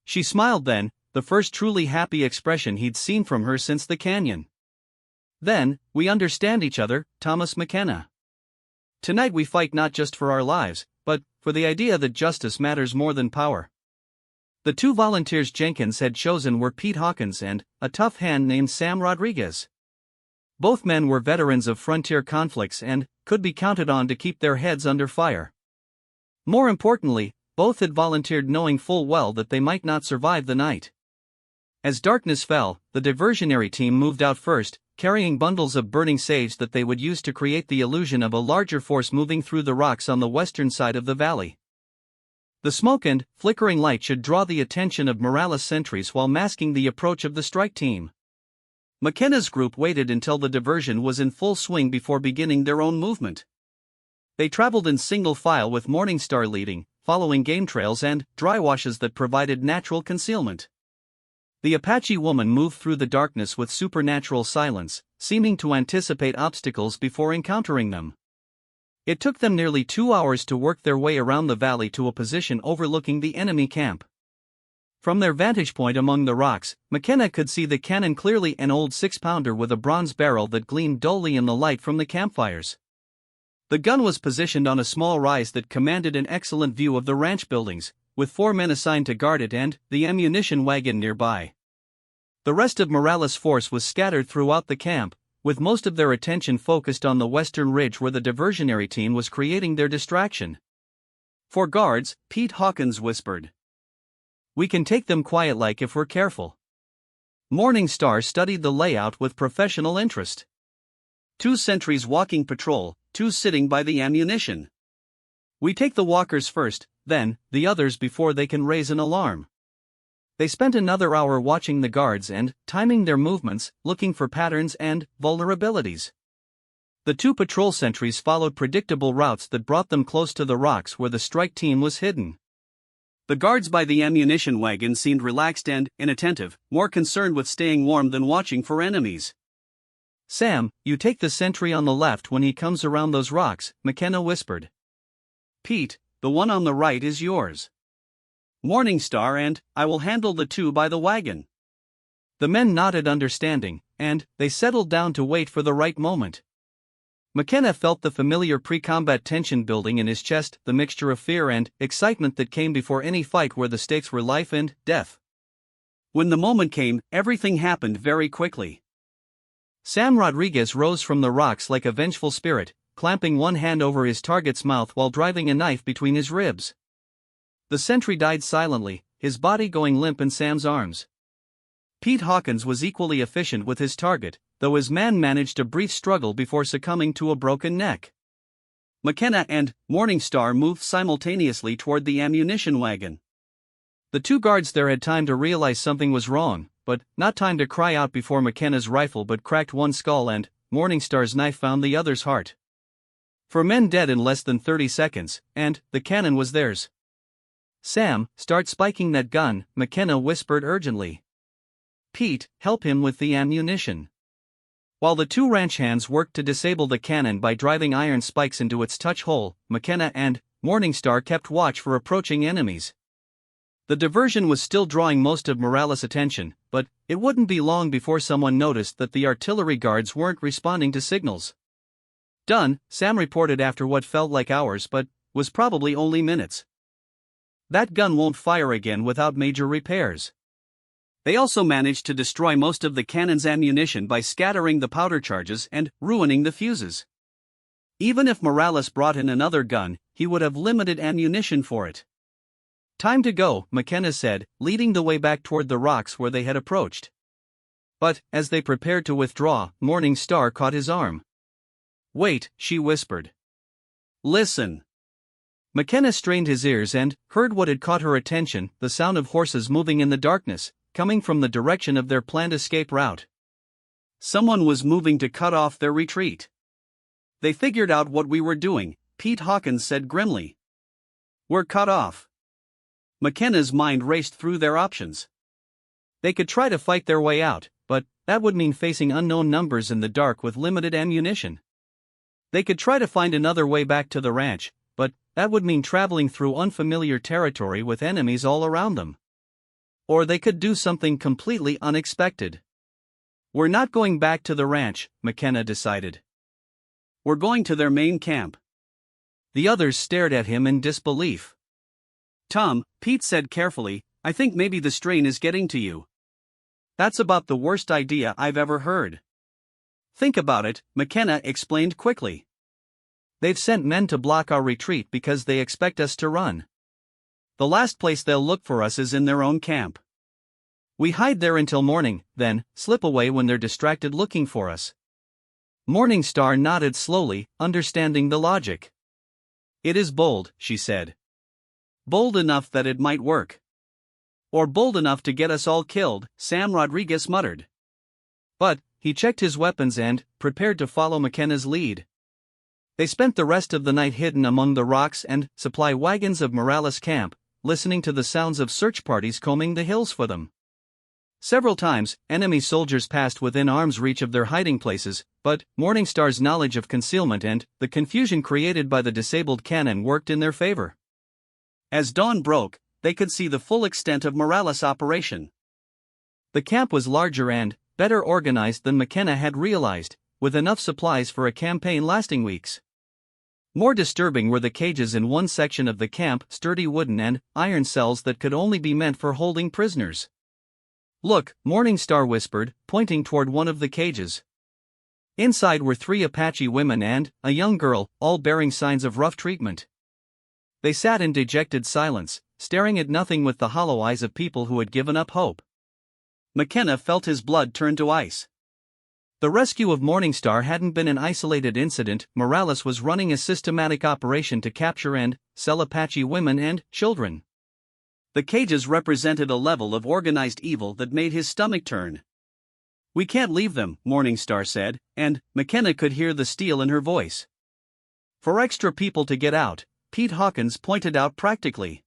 She smiled then, the first truly happy expression he'd seen from her since the canyon. "Then, we understand each other, Thomas McKenna. Tonight we fight not just for our lives, but for the idea that justice matters more than power." The 2 volunteers Jenkins had chosen were Pete Hawkins and a tough hand named Sam Rodriguez. Both men were veterans of frontier conflicts and could be counted on to keep their heads under fire. More importantly, both had volunteered knowing full well that they might not survive the night. As darkness fell, the diversionary team moved out first, carrying bundles of burning sage that they would use to create the illusion of a larger force moving through the rocks on the western side of the valley. The smoke and flickering light should draw the attention of Morales' sentries while masking the approach of the strike team. McKenna's group waited until the diversion was in full swing before beginning their own movement. They traveled in single file with Morningstar leading, following game trails and dry washes that provided natural concealment. The Apache woman moved through the darkness with supernatural silence, seeming to anticipate obstacles before encountering them. It took them nearly 2 hours to work their way around the valley to a position overlooking the enemy camp. From their vantage point among the rocks, McKenna could see the cannon clearly, an old 6-pounder with a bronze barrel that gleamed dully in the light from the campfires. The gun was positioned on a small rise that commanded an excellent view of the ranch buildings, with 4 men assigned to guard it and the ammunition wagon nearby. The rest of Morales' force was scattered throughout the camp, with most of their attention focused on the western ridge where the diversionary team was creating their distraction. "For guards," Pete Hawkins whispered. "We can take them quiet-like if we're careful." Morningstar studied the layout with professional interest. 2 sentries walking patrol, 2 sitting by the ammunition. We take the walkers first, then, the others before they can raise an alarm. They spent another hour watching the guards and timing their movements, looking for patterns and vulnerabilities. The 2 patrol sentries followed predictable routes that brought them close to the rocks where the strike team was hidden. The guards by the ammunition wagon seemed relaxed and inattentive, more concerned with staying warm than watching for enemies. "Sam, you take the sentry on the left when he comes around those rocks," McKenna whispered. "Pete, the one on the right is yours. Morningstar and I will handle the 2 by the wagon." The men nodded understanding, and they settled down to wait for the right moment. McKenna felt the familiar pre-combat tension building in his chest, the mixture of fear and excitement that came before any fight where the stakes were life and death. When the moment came, everything happened very quickly. Sam Rodriguez rose from the rocks like a vengeful spirit, clamping one hand over his target's mouth while driving a knife between his ribs. The sentry died silently, his body going limp in Sam's arms. Pete Hawkins was equally efficient with his target, though his man managed a brief struggle before succumbing to a broken neck. McKenna and Morningstar moved simultaneously toward the ammunition wagon. The 2 guards there had time to realize something was wrong, but not time to cry out before McKenna's rifle but cracked one skull and Morningstar's knife found the other's heart. 4 men dead in less than 30 seconds, and the cannon was theirs. "Sam, start spiking that gun," McKenna whispered urgently. "Pete, help him with the ammunition." While the 2 ranch hands worked to disable the cannon by driving iron spikes into its touch hole, McKenna and Morningstar kept watch for approaching enemies. The diversion was still drawing most of Morales' attention, but it wouldn't be long before someone noticed that the artillery guards weren't responding to signals. "Done," Sam reported after what felt like hours but was probably only minutes. "That gun won't fire again without major repairs." They also managed to destroy most of the cannon's ammunition by scattering the powder charges and ruining the fuses. Even if Morales brought in another gun, he would have limited ammunition for it. "Time to go," McKenna said, leading the way back toward the rocks where they had approached. But, as they prepared to withdraw, Morningstar caught his arm. "Wait," she whispered. "Listen." McKenna strained his ears and heard what had caught her attention, the sound of horses moving in the darkness, coming from the direction of their planned escape route. Someone was moving to cut off their retreat. "They figured out what we were doing," Pete Hawkins said grimly. "We're cut off." McKenna's mind raced through their options. They could try to fight their way out, but that would mean facing unknown numbers in the dark with limited ammunition. They could try to find another way back to the ranch, but that would mean traveling through unfamiliar territory with enemies all around them. Or they could do something completely unexpected. "We're not going back to the ranch," McKenna decided. "We're going to their main camp." The others stared at him in disbelief. "Tom," Pete said carefully, "I think maybe the strain is getting to you." "That's about the worst idea I've ever heard." "Think about it," McKenna explained quickly. "They've sent men to block our retreat because they expect us to run. The last place they'll look for us is in their own camp. We hide there until morning, then slip away when they're distracted looking for us." Morningstar nodded slowly, understanding the logic. "It is bold," she said. "Bold enough that it might work. Or bold enough to get us all killed," Sam Rodriguez muttered. But he checked his weapons and prepared to follow McKenna's lead. They spent the rest of the night hidden among the rocks and supply wagons of Morales' camp, listening to the sounds of search parties combing the hills for them. Several times, enemy soldiers passed within arm's reach of their hiding places, but Morningstar's knowledge of concealment and the confusion created by the disabled cannon worked in their favor. As dawn broke, they could see the full extent of Morales' operation. The camp was larger and better organized than McKenna had realized, with enough supplies for a campaign lasting weeks. More disturbing were the cages in one section of the camp, sturdy wooden and iron cells that could only be meant for holding prisoners. "Look," Morningstar whispered, pointing toward one of the cages. Inside were 3 Apache women and a young girl, all bearing signs of rough treatment. They sat in dejected silence, staring at nothing with the hollow eyes of people who had given up hope. McKenna felt his blood turn to ice. The rescue of Morningstar hadn't been an isolated incident. Morales was running a systematic operation to capture and sell Apache women and children. The cages represented a level of organized evil that made his stomach turn. "We can't leave them," Morningstar said, and McKenna could hear the steel in her voice. "For extra people to get out," Pete Hawkins pointed out practically.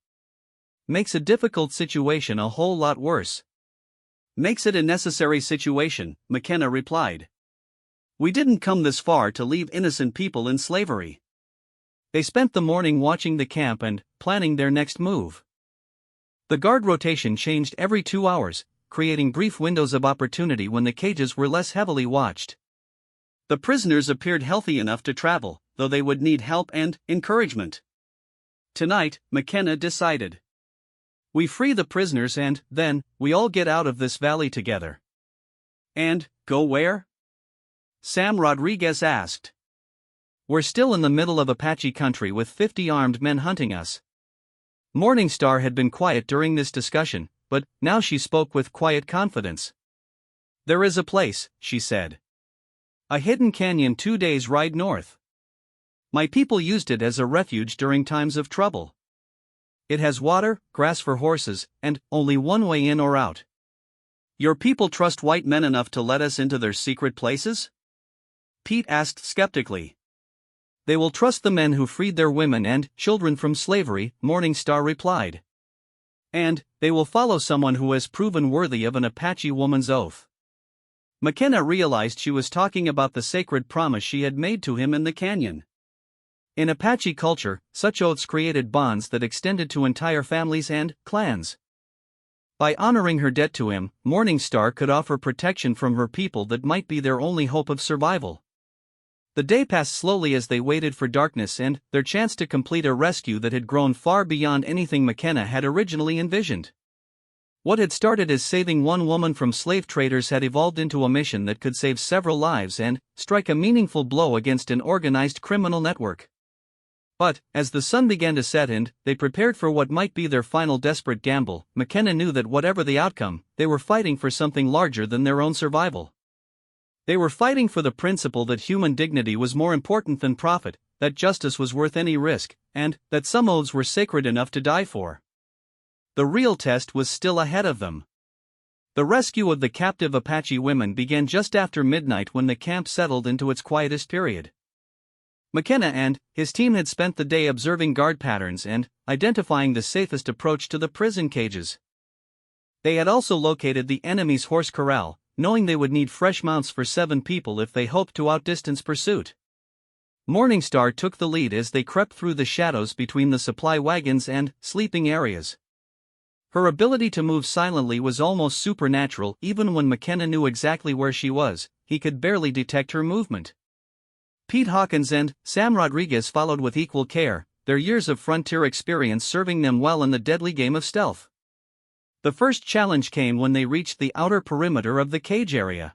"Makes a difficult situation a whole lot worse." "Makes it a necessary situation," McKenna replied. "We didn't come this far to leave innocent people in slavery." They spent the morning watching the camp and planning their next move. The guard rotation changed every 2 hours, creating brief windows of opportunity when the cages were less heavily watched. The prisoners appeared healthy enough to travel, though they would need help and encouragement. Tonight, McKenna decided. "We free the prisoners and, then, we all get out of this valley together." "And, go where?" Sam Rodriguez asked. "We're still in the middle of Apache country with 50 armed men hunting us." Morningstar had been quiet during this discussion, but now she spoke with quiet confidence. "There is a place," she said. "A hidden canyon 2 days' ride north. My people used it as a refuge during times of trouble. It has water, grass for horses, and only one way in or out." "Your people trust white men enough to let us into their secret places?" Pete asked skeptically. "They will trust the men who freed their women and children from slavery," Morningstar replied. "And they will follow someone who has proven worthy of an Apache woman's oath." McKenna realized she was talking about the sacred promise she had made to him in the canyon. In Apache culture, such oaths created bonds that extended to entire families and clans. By honoring her debt to him, Morningstar could offer protection from her people that might be their only hope of survival. The day passed slowly as they waited for darkness and their chance to complete a rescue that had grown far beyond anything McKenna had originally envisioned. What had started as saving one woman from slave traders had evolved into a mission that could save several lives and strike a meaningful blow against an organized criminal network. But, as the sun began to set and they prepared for what might be their final desperate gamble, McKenna knew that whatever the outcome, they were fighting for something larger than their own survival. They were fighting for the principle that human dignity was more important than profit, that justice was worth any risk, and that some oaths were sacred enough to die for. The real test was still ahead of them. The rescue of the captive Apache women began just after midnight when the camp settled into its quietest period. McKenna and his team had spent the day observing guard patterns and identifying the safest approach to the prison cages. They had also located the enemy's horse corral, knowing they would need fresh mounts for 7 people if they hoped to outdistance pursuit. Morningstar took the lead as they crept through the shadows between the supply wagons and sleeping areas. Her ability to move silently was almost supernatural. Even when McKenna knew exactly where she was, he could barely detect her movement. Pete Hawkins and Sam Rodriguez followed with equal care, their years of frontier experience serving them well in the deadly game of stealth. The first challenge came when they reached the outer perimeter of the cage area.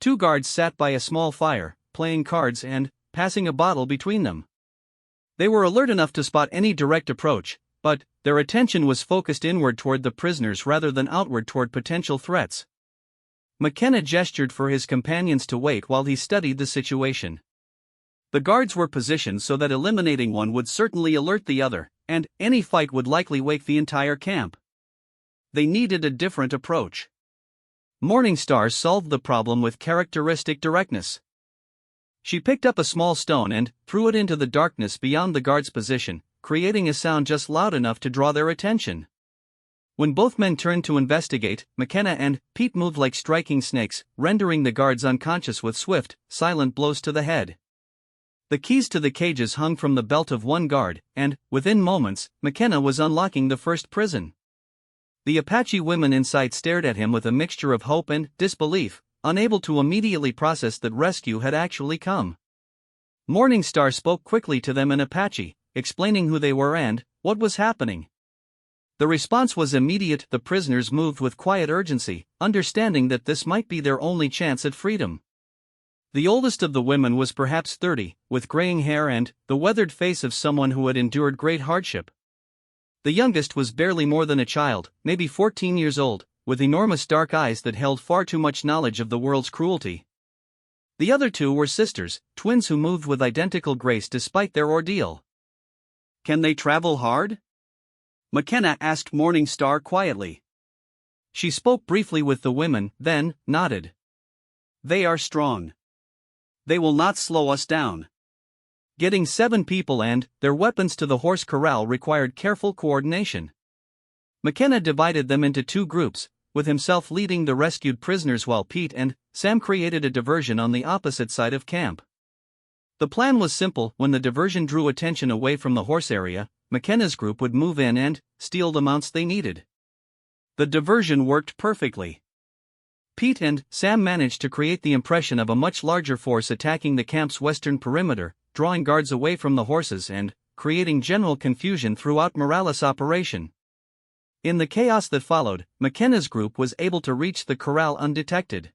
2 guards sat by a small fire, playing cards and passing a bottle between them. They were alert enough to spot any direct approach, but their attention was focused inward toward the prisoners rather than outward toward potential threats. McKenna gestured for his companions to wait while he studied the situation. The guards were positioned so that eliminating one would certainly alert the other, and any fight would likely wake the entire camp. They needed a different approach. Morningstar solved the problem with characteristic directness. She picked up a small stone and threw it into the darkness beyond the guard's position, creating a sound just loud enough to draw their attention. When both men turned to investigate, McKenna and Pete moved like striking snakes, rendering the guards unconscious with swift, silent blows to the head. The keys to the cages hung from the belt of one guard, and, within moments, McKenna was unlocking the first prison. The Apache women inside stared at him with a mixture of hope and disbelief, unable to immediately process that rescue had actually come. Morningstar spoke quickly to them in Apache, explaining who they were and what was happening. The response was immediate. The prisoners moved with quiet urgency, understanding that this might be their only chance at freedom. The oldest of the women was perhaps 30, with graying hair and the weathered face of someone who had endured great hardship. The youngest was barely more than a child, maybe 14 years old, with enormous dark eyes that held far too much knowledge of the world's cruelty. The other two were sisters, twins who moved with identical grace despite their ordeal. Can they travel hard? McKenna asked Morningstar quietly. She spoke briefly with the women, then nodded. They are strong. They will not slow us down. Getting 7 people and their weapons to the horse corral required careful coordination. McKenna divided them into 2 groups, with himself leading the rescued prisoners while Pete and Sam created a diversion on the opposite side of camp. The plan was simple: when the diversion drew attention away from the horse area, McKenna's group would move in and steal the mounts they needed. The diversion worked perfectly. Pete and Sam managed to create the impression of a much larger force attacking the camp's western perimeter, drawing guards away from the horses and creating general confusion throughout Morales' operation. In the chaos that followed, McKenna's group was able to reach the corral undetected.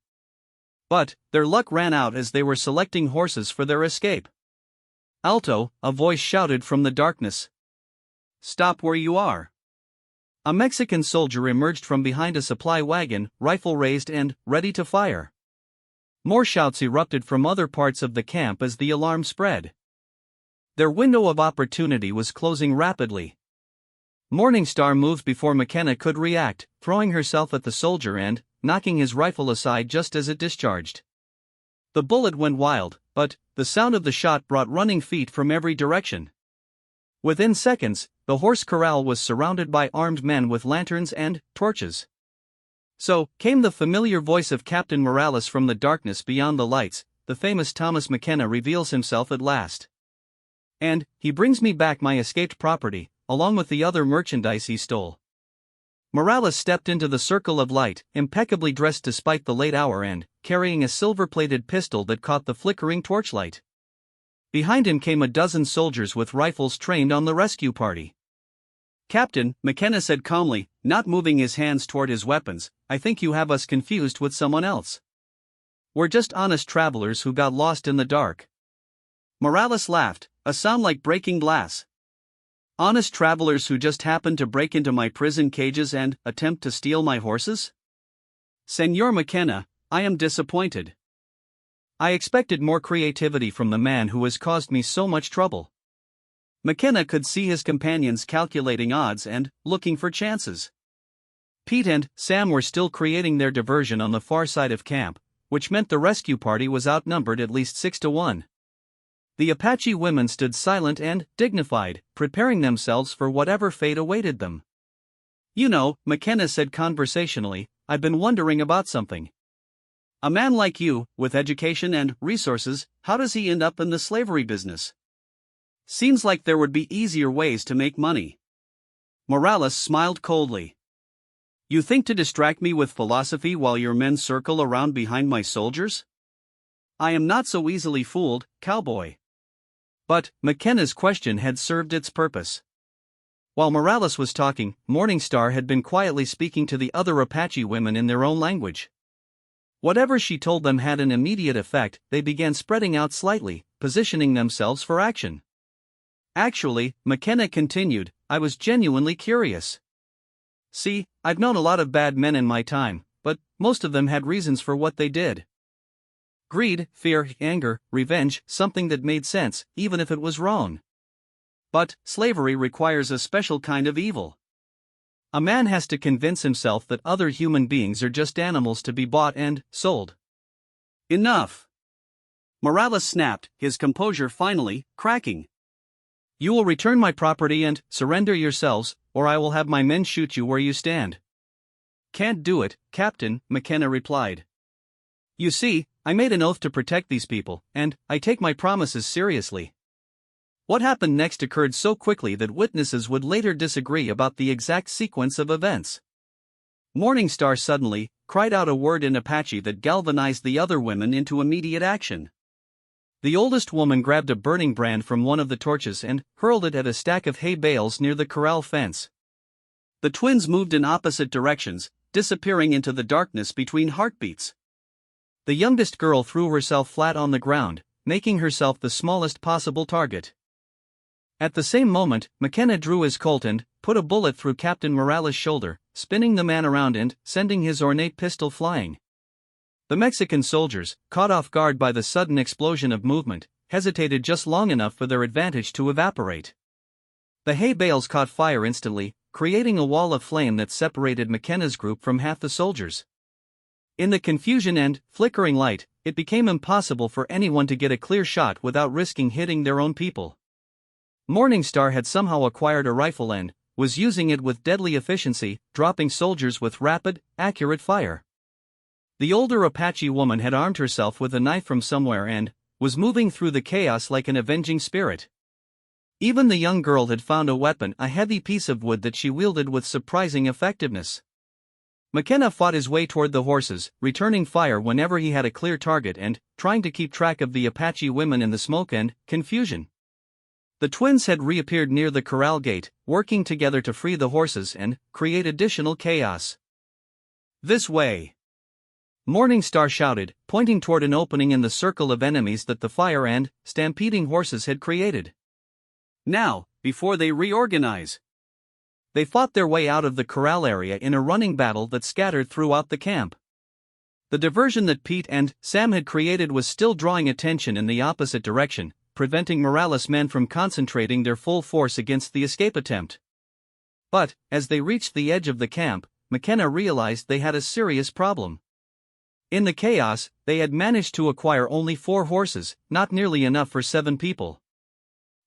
But their luck ran out as they were selecting horses for their escape. "Alto," a voice shouted from the darkness. "Stop where you are." A Mexican soldier emerged from behind a supply wagon, rifle raised and ready to fire. More shouts erupted from other parts of the camp as the alarm spread. Their window of opportunity was closing rapidly. Morningstar moved before McKenna could react, throwing herself at the soldier and knocking his rifle aside just as it discharged. The bullet went wild, but the sound of the shot brought running feet from every direction. Within seconds, the horse corral was surrounded by armed men with lanterns and torches. So came the familiar voice of Captain Morales from the darkness beyond the lights. The famous Thomas McKenna reveals himself at last. And he brings me back my escaped property, along with the other merchandise he stole. Morales stepped into the circle of light, impeccably dressed despite the late hour and carrying a silver-plated pistol that caught the flickering torchlight. Behind him came a dozen soldiers with rifles trained on the rescue party. "Captain," McKenna said calmly, not moving his hands toward his weapons, "I think you have us confused with someone else. We're just honest travelers who got lost in the dark." Morales laughed, a sound like breaking glass. "Honest travelers who just happened to break into my prison cages and attempt to steal my horses? Senor McKenna, I am disappointed. I expected more creativity from the man who has caused me so much trouble." McKenna could see his companions calculating odds and looking for chances. Pete and Sam were still creating their diversion on the far side of camp, which meant the rescue party was outnumbered at least 6-1. The Apache women stood silent and dignified, preparing themselves for whatever fate awaited them. "You know," McKenna said conversationally, "I've been wondering about something. A man like you, with education and resources, how does he end up in the slavery business? Seems like there would be easier ways to make money." Morales smiled coldly. "You think to distract me with philosophy while your men circle around behind my soldiers? I am not so easily fooled, cowboy." But McKenna's question had served its purpose. While Morales was talking, Morningstar had been quietly speaking to the other Apache women in their own language. Whatever she told them had an immediate effect. They began spreading out slightly, positioning themselves for action. "Actually," McKenna continued, "I was genuinely curious. See, I've known a lot of bad men in my time, but most of them had reasons for what they did. Greed, fear, anger, revenge, something that made sense, even if it was wrong. But slavery requires a special kind of evil. A man has to convince himself that other human beings are just animals to be bought and sold." "Enough!" Morales snapped, his composure finally cracking. "You will return my property and surrender yourselves, or I will have my men shoot you where you stand." "Can't do it, Captain," McKenna replied. "You see, I made an oath to protect these people, and I take my promises seriously." What happened next occurred so quickly that witnesses would later disagree about the exact sequence of events. Morningstar suddenly cried out a word in Apache that galvanized the other women into immediate action. The oldest woman grabbed a burning brand from one of the torches and hurled it at a stack of hay bales near the corral fence. The twins moved in opposite directions, disappearing into the darkness between heartbeats. The youngest girl threw herself flat on the ground, making herself the smallest possible target. At the same moment, McKenna drew his Colt and put a bullet through Captain Morales' shoulder, spinning the man around and sending his ornate pistol flying. The Mexican soldiers, caught off guard by the sudden explosion of movement, hesitated just long enough for their advantage to evaporate. The hay bales caught fire instantly, creating a wall of flame that separated McKenna's group from half the soldiers. In the confusion and flickering light, it became impossible for anyone to get a clear shot without risking hitting their own people. Morningstar had somehow acquired a rifle and was using it with deadly efficiency, dropping soldiers with rapid, accurate fire. The older Apache woman had armed herself with a knife from somewhere and was moving through the chaos like an avenging spirit. Even the young girl had found a weapon, a heavy piece of wood that she wielded with surprising effectiveness. McKenna fought his way toward the horses, returning fire whenever he had a clear target and trying to keep track of the Apache women in the smoke and confusion. The twins had reappeared near the corral gate, working together to free the horses and create additional chaos. "This way!" Morningstar shouted, pointing toward an opening in the circle of enemies that the fire and stampeding horses had created. "Now, before they reorganize!" They fought their way out of the corral area in a running battle that scattered throughout the camp. The diversion that Pete and Sam had created was still drawing attention in the opposite direction, preventing Morales' men from concentrating their full force against the escape attempt. But, as they reached the edge of the camp, McKenna realized they had a serious problem. In the chaos, they had managed to acquire only 4 horses, not nearly enough for 7 people.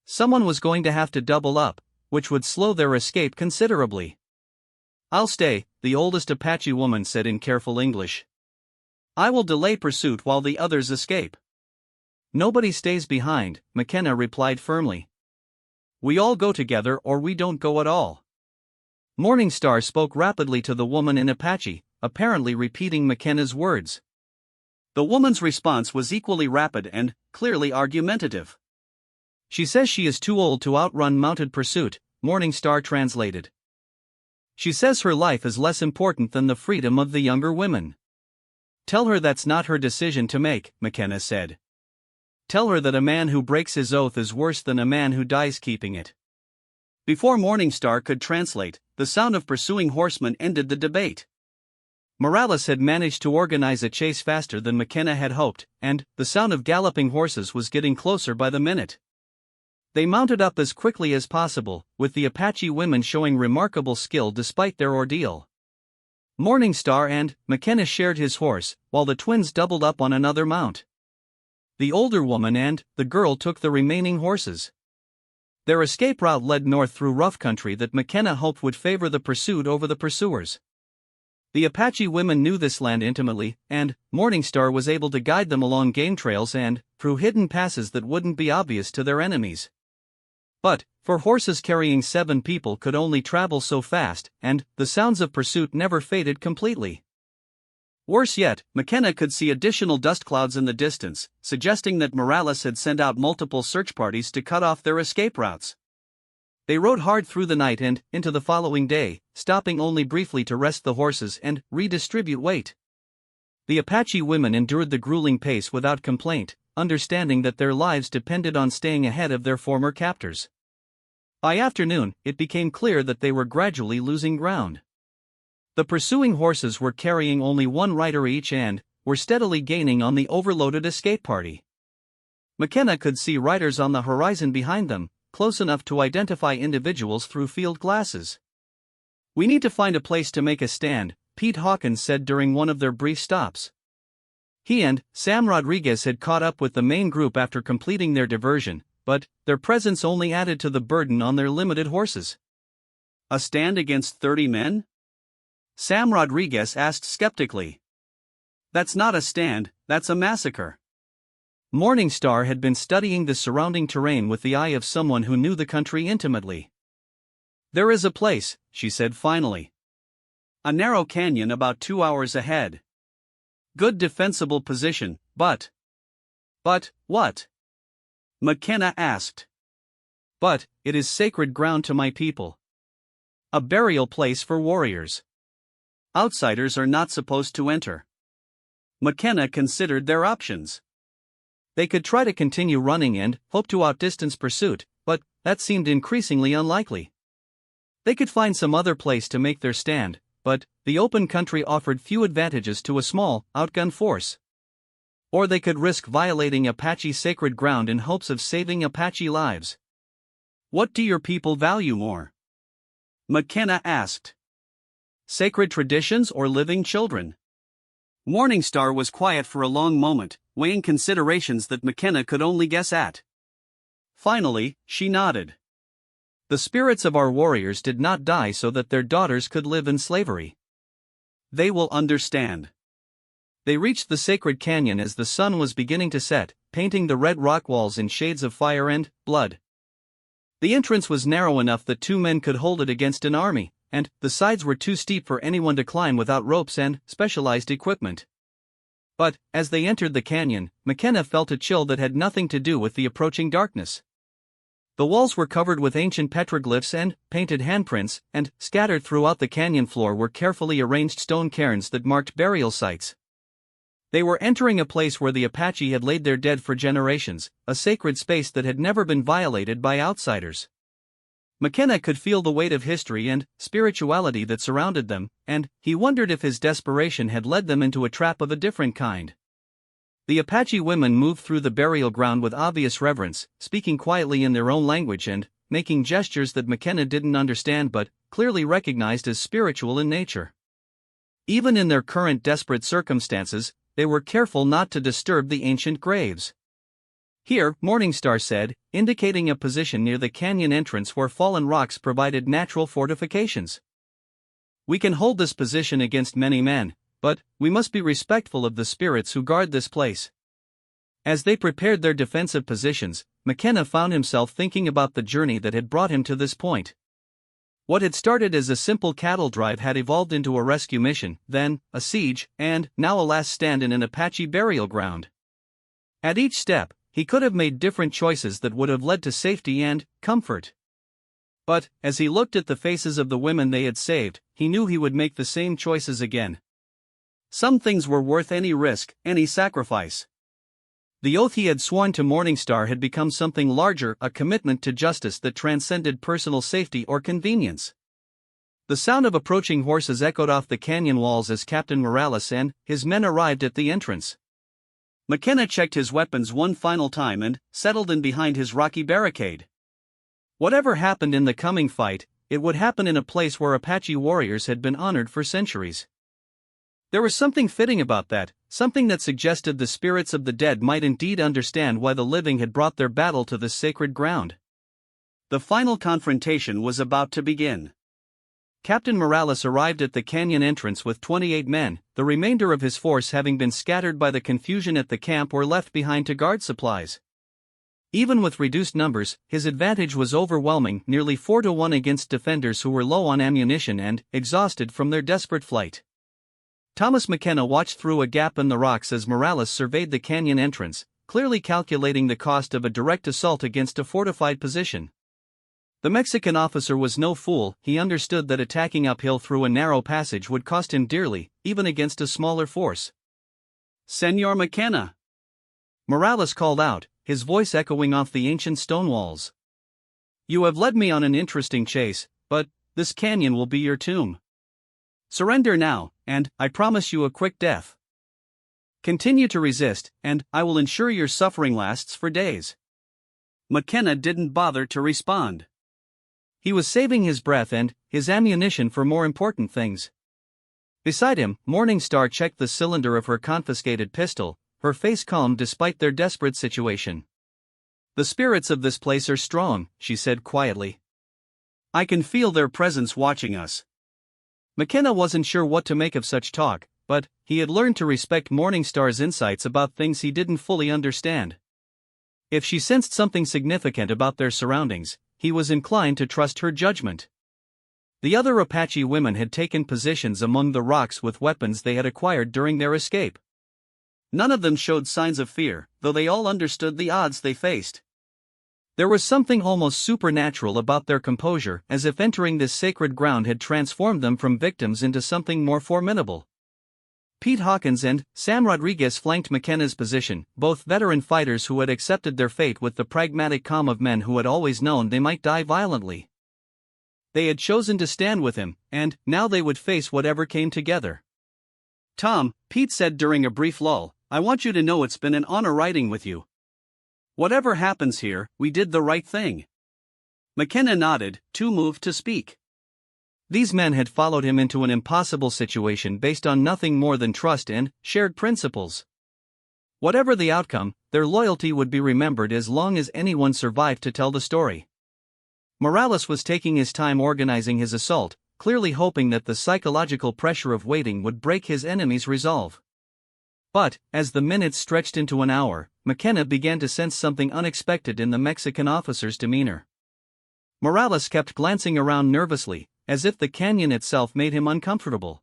Someone was going to have to double up, which would slow their escape considerably. "I'll stay," the oldest Apache woman said in careful English. "I will delay pursuit while the others escape." "Nobody stays behind," McKenna replied firmly. "We all go together or we don't go at all." Morningstar spoke rapidly to the woman in Apache, apparently repeating McKenna's words. The woman's response was equally rapid and clearly argumentative. "She says she is too old to outrun mounted pursuit," Morningstar translated. "She says her life is less important than the freedom of the younger women." "Tell her that's not her decision to make," McKenna said. "Tell her that a man who breaks his oath is worse than a man who dies keeping it." Before Morningstar could translate, the sound of pursuing horsemen ended the debate. Morales had managed to organize a chase faster than McKenna had hoped, and the sound of galloping horses was getting closer by the minute. They mounted up as quickly as possible, with the Apache women showing remarkable skill despite their ordeal. Morningstar and McKenna shared his horse, while the twins doubled up on another mount. The older woman and the girl took the remaining horses. Their escape route led north through rough country that McKenna hoped would favor the pursued over the pursuers. The Apache women knew this land intimately, and Morningstar was able to guide them along game trails and through hidden passes that wouldn't be obvious to their enemies. But, for horses carrying 7 people could only travel so fast, and the sounds of pursuit never faded completely. Worse yet, McKenna could see additional dust clouds in the distance, suggesting that Morales had sent out multiple search parties to cut off their escape routes. They rode hard through the night and into the following day, stopping only briefly to rest the horses and redistribute weight. The Apache women endured the grueling pace without complaint, understanding that their lives depended on staying ahead of their former captors. By afternoon, it became clear that they were gradually losing ground. The pursuing horses were carrying only 1 rider each and were steadily gaining on the overloaded escape party. McKenna could see riders on the horizon behind them, close enough to identify individuals through field glasses. "We need to find a place to make a stand," Pete Hawkins said during one of their brief stops. He and Sam Rodriguez had caught up with the main group after completing their diversion, but their presence only added to the burden on their limited horses. "A stand against 30 men?" Sam Rodriguez asked skeptically. "That's not a stand, that's a massacre." Morningstar had been studying the surrounding terrain with the eye of someone who knew the country intimately. "There is a place," she said finally. "A narrow canyon about 2 hours ahead. Good defensible position, but..." "But, what?" McKenna asked. "But, it is sacred ground to my people. A burial place for warriors. Outsiders are not supposed to enter." McKenna considered their options. They could try to continue running and hope to outdistance pursuit, but that seemed increasingly unlikely. They could find some other place to make their stand, but the open country offered few advantages to a small, outgunned force. Or they could risk violating Apache sacred ground in hopes of saving Apache lives. What do your people value more? McKenna asked. Sacred traditions or living children? Morningstar was quiet for a long moment, weighing considerations that McKenna could only guess at. Finally, she nodded. The spirits of our warriors did not die so that their daughters could live in slavery. They will understand. They reached the sacred canyon as the sun was beginning to set, painting the red rock walls in shades of fire and blood. The entrance was narrow enough that 2 men could hold it against an army, and the sides were too steep for anyone to climb without ropes and specialized equipment. But, as they entered the canyon, McKenna felt a chill that had nothing to do with the approaching darkness. The walls were covered with ancient petroglyphs and painted handprints, and scattered throughout the canyon floor were carefully arranged stone cairns that marked burial sites. They were entering a place where the Apache had laid their dead for generations, a sacred space that had never been violated by outsiders. McKenna could feel the weight of history and spirituality that surrounded them, and he wondered if his desperation had led them into a trap of a different kind. The Apache women moved through the burial ground with obvious reverence, speaking quietly in their own language and making gestures that McKenna didn't understand but clearly recognized as spiritual in nature. Even in their current desperate circumstances, they were careful not to disturb the ancient graves. Here, Morningstar said, indicating a position near the canyon entrance where fallen rocks provided natural fortifications. We can hold this position against many men, but we must be respectful of the spirits who guard this place. As they prepared their defensive positions, McKenna found himself thinking about the journey that had brought him to this point. What had started as a simple cattle drive had evolved into a rescue mission, then a siege, and now a last stand in an Apache burial ground. At each step, he could have made different choices that would have led to safety and comfort. But, as he looked at the faces of the women they had saved, he knew he would make the same choices again. Some things were worth any risk, any sacrifice. The oath he had sworn to Morningstar had become something larger, a commitment to justice that transcended personal safety or convenience. The sound of approaching horses echoed off the canyon walls as Captain Morales and his men arrived at the entrance. McKenna checked his weapons one final time and settled in behind his rocky barricade. Whatever happened in the coming fight, it would happen in a place where Apache warriors had been honored for centuries. There was something fitting about that, something that suggested the spirits of the dead might indeed understand why the living had brought their battle to this sacred ground. The final confrontation was about to begin. Captain Morales arrived at the canyon entrance with 28 men, the remainder of his force having been scattered by the confusion at the camp or left behind to guard supplies. Even with reduced numbers, his advantage was overwhelming, nearly 4-1 against defenders who were low on ammunition and exhausted from their desperate flight. Thomas McKenna watched through a gap in the rocks as Morales surveyed the canyon entrance, clearly calculating the cost of a direct assault against a fortified position. The Mexican officer was no fool. He understood that attacking uphill through a narrow passage would cost him dearly, even against a smaller force. "Senor McKenna!" Morales called out, his voice echoing off the ancient stone walls. "You have led me on an interesting chase, but this canyon will be your tomb. Surrender now, and I promise you a quick death. Continue to resist, and I will ensure your suffering lasts for days." McKenna didn't bother to respond. He was saving his breath and his ammunition for more important things. Beside him, Morningstar checked the cylinder of her confiscated pistol, her face calm despite their desperate situation. "The spirits of this place are strong," she said quietly. "I can feel their presence watching us." McKenna wasn't sure what to make of such talk, but he had learned to respect Morningstar's insights about things he didn't fully understand. If she sensed something significant about their surroundings, he was inclined to trust her judgment. The other Apache women had taken positions among the rocks with weapons they had acquired during their escape. None of them showed signs of fear, though they all understood the odds they faced. There was something almost supernatural about their composure, as if entering this sacred ground had transformed them from victims into something more formidable. Pete Hawkins and Sam Rodriguez flanked McKenna's position, both veteran fighters who had accepted their fate with the pragmatic calm of men who had always known they might die violently. They had chosen to stand with him, and now they would face whatever came together. "Tom," Pete said during a brief lull, "I want you to know it's been an honor riding with you. Whatever happens here, we did the right thing." McKenna nodded, too moved to speak. These men had followed him into an impossible situation based on nothing more than trust and shared principles. Whatever the outcome, their loyalty would be remembered as long as anyone survived to tell the story. Morales was taking his time organizing his assault, clearly hoping that the psychological pressure of waiting would break his enemy's resolve. But, as the minutes stretched into an hour, McKenna began to sense something unexpected in the Mexican officer's demeanor. Morales kept glancing around nervously, as if the canyon itself made him uncomfortable.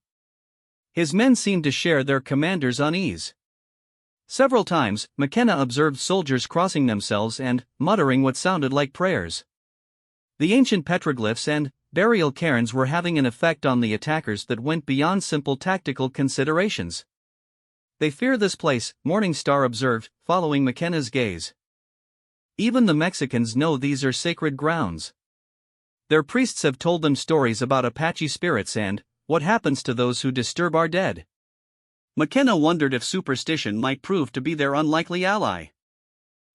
His men seemed to share their commander's unease. Several times, McKenna observed soldiers crossing themselves and muttering what sounded like prayers. The ancient petroglyphs and burial cairns were having an effect on the attackers that went beyond simple tactical considerations. "They fear this place," Morningstar observed, following McKenna's gaze. "Even the Mexicans know these are sacred grounds. Their priests have told them stories about Apache spirits and what happens to those who disturb our dead." McKenna wondered if superstition might prove to be their unlikely ally.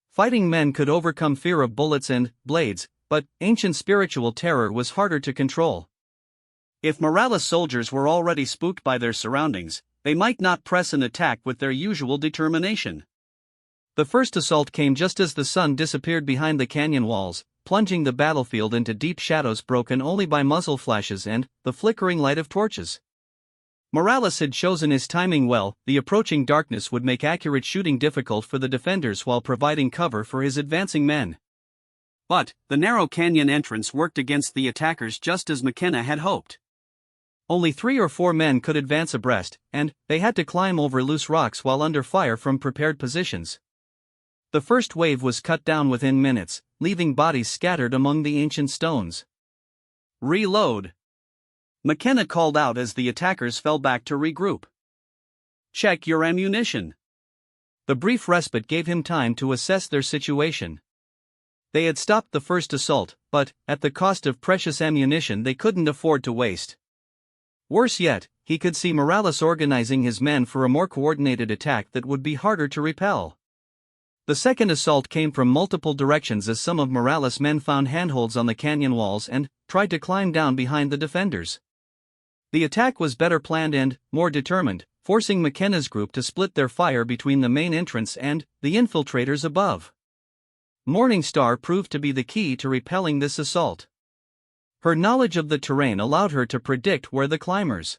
Fighting men could overcome fear of bullets and blades, but ancient spiritual terror was harder to control. If Morales' soldiers were already spooked by their surroundings, they might not press an attack with their usual determination. The first assault came just as the sun disappeared behind the canyon walls, plunging the battlefield into deep shadows broken only by muzzle flashes and the flickering light of torches. Morales had chosen his timing well. The approaching darkness would make accurate shooting difficult for the defenders while providing cover for his advancing men. But the narrow canyon entrance worked against the attackers just as McKenna had hoped. Only 3 or 4 men could advance abreast, and they had to climb over loose rocks while under fire from prepared positions. The first wave was cut down within minutes, leaving bodies scattered among the ancient stones. "Reload," McKenna called out as the attackers fell back to regroup. "Check your ammunition." The brief respite gave him time to assess their situation. They had stopped the first assault, but, at the cost of precious ammunition they couldn't afford to waste. Worse yet, he could see Morales organizing his men for a more coordinated attack that would be harder to repel. The second assault came from multiple directions as some of Morales' men found handholds on the canyon walls and tried to climb down behind the defenders. The attack was better planned and more determined, forcing McKenna's group to split their fire between the main entrance and the infiltrators above. Morningstar proved to be the key to repelling this assault. Her knowledge of the terrain allowed her to predict where the climbers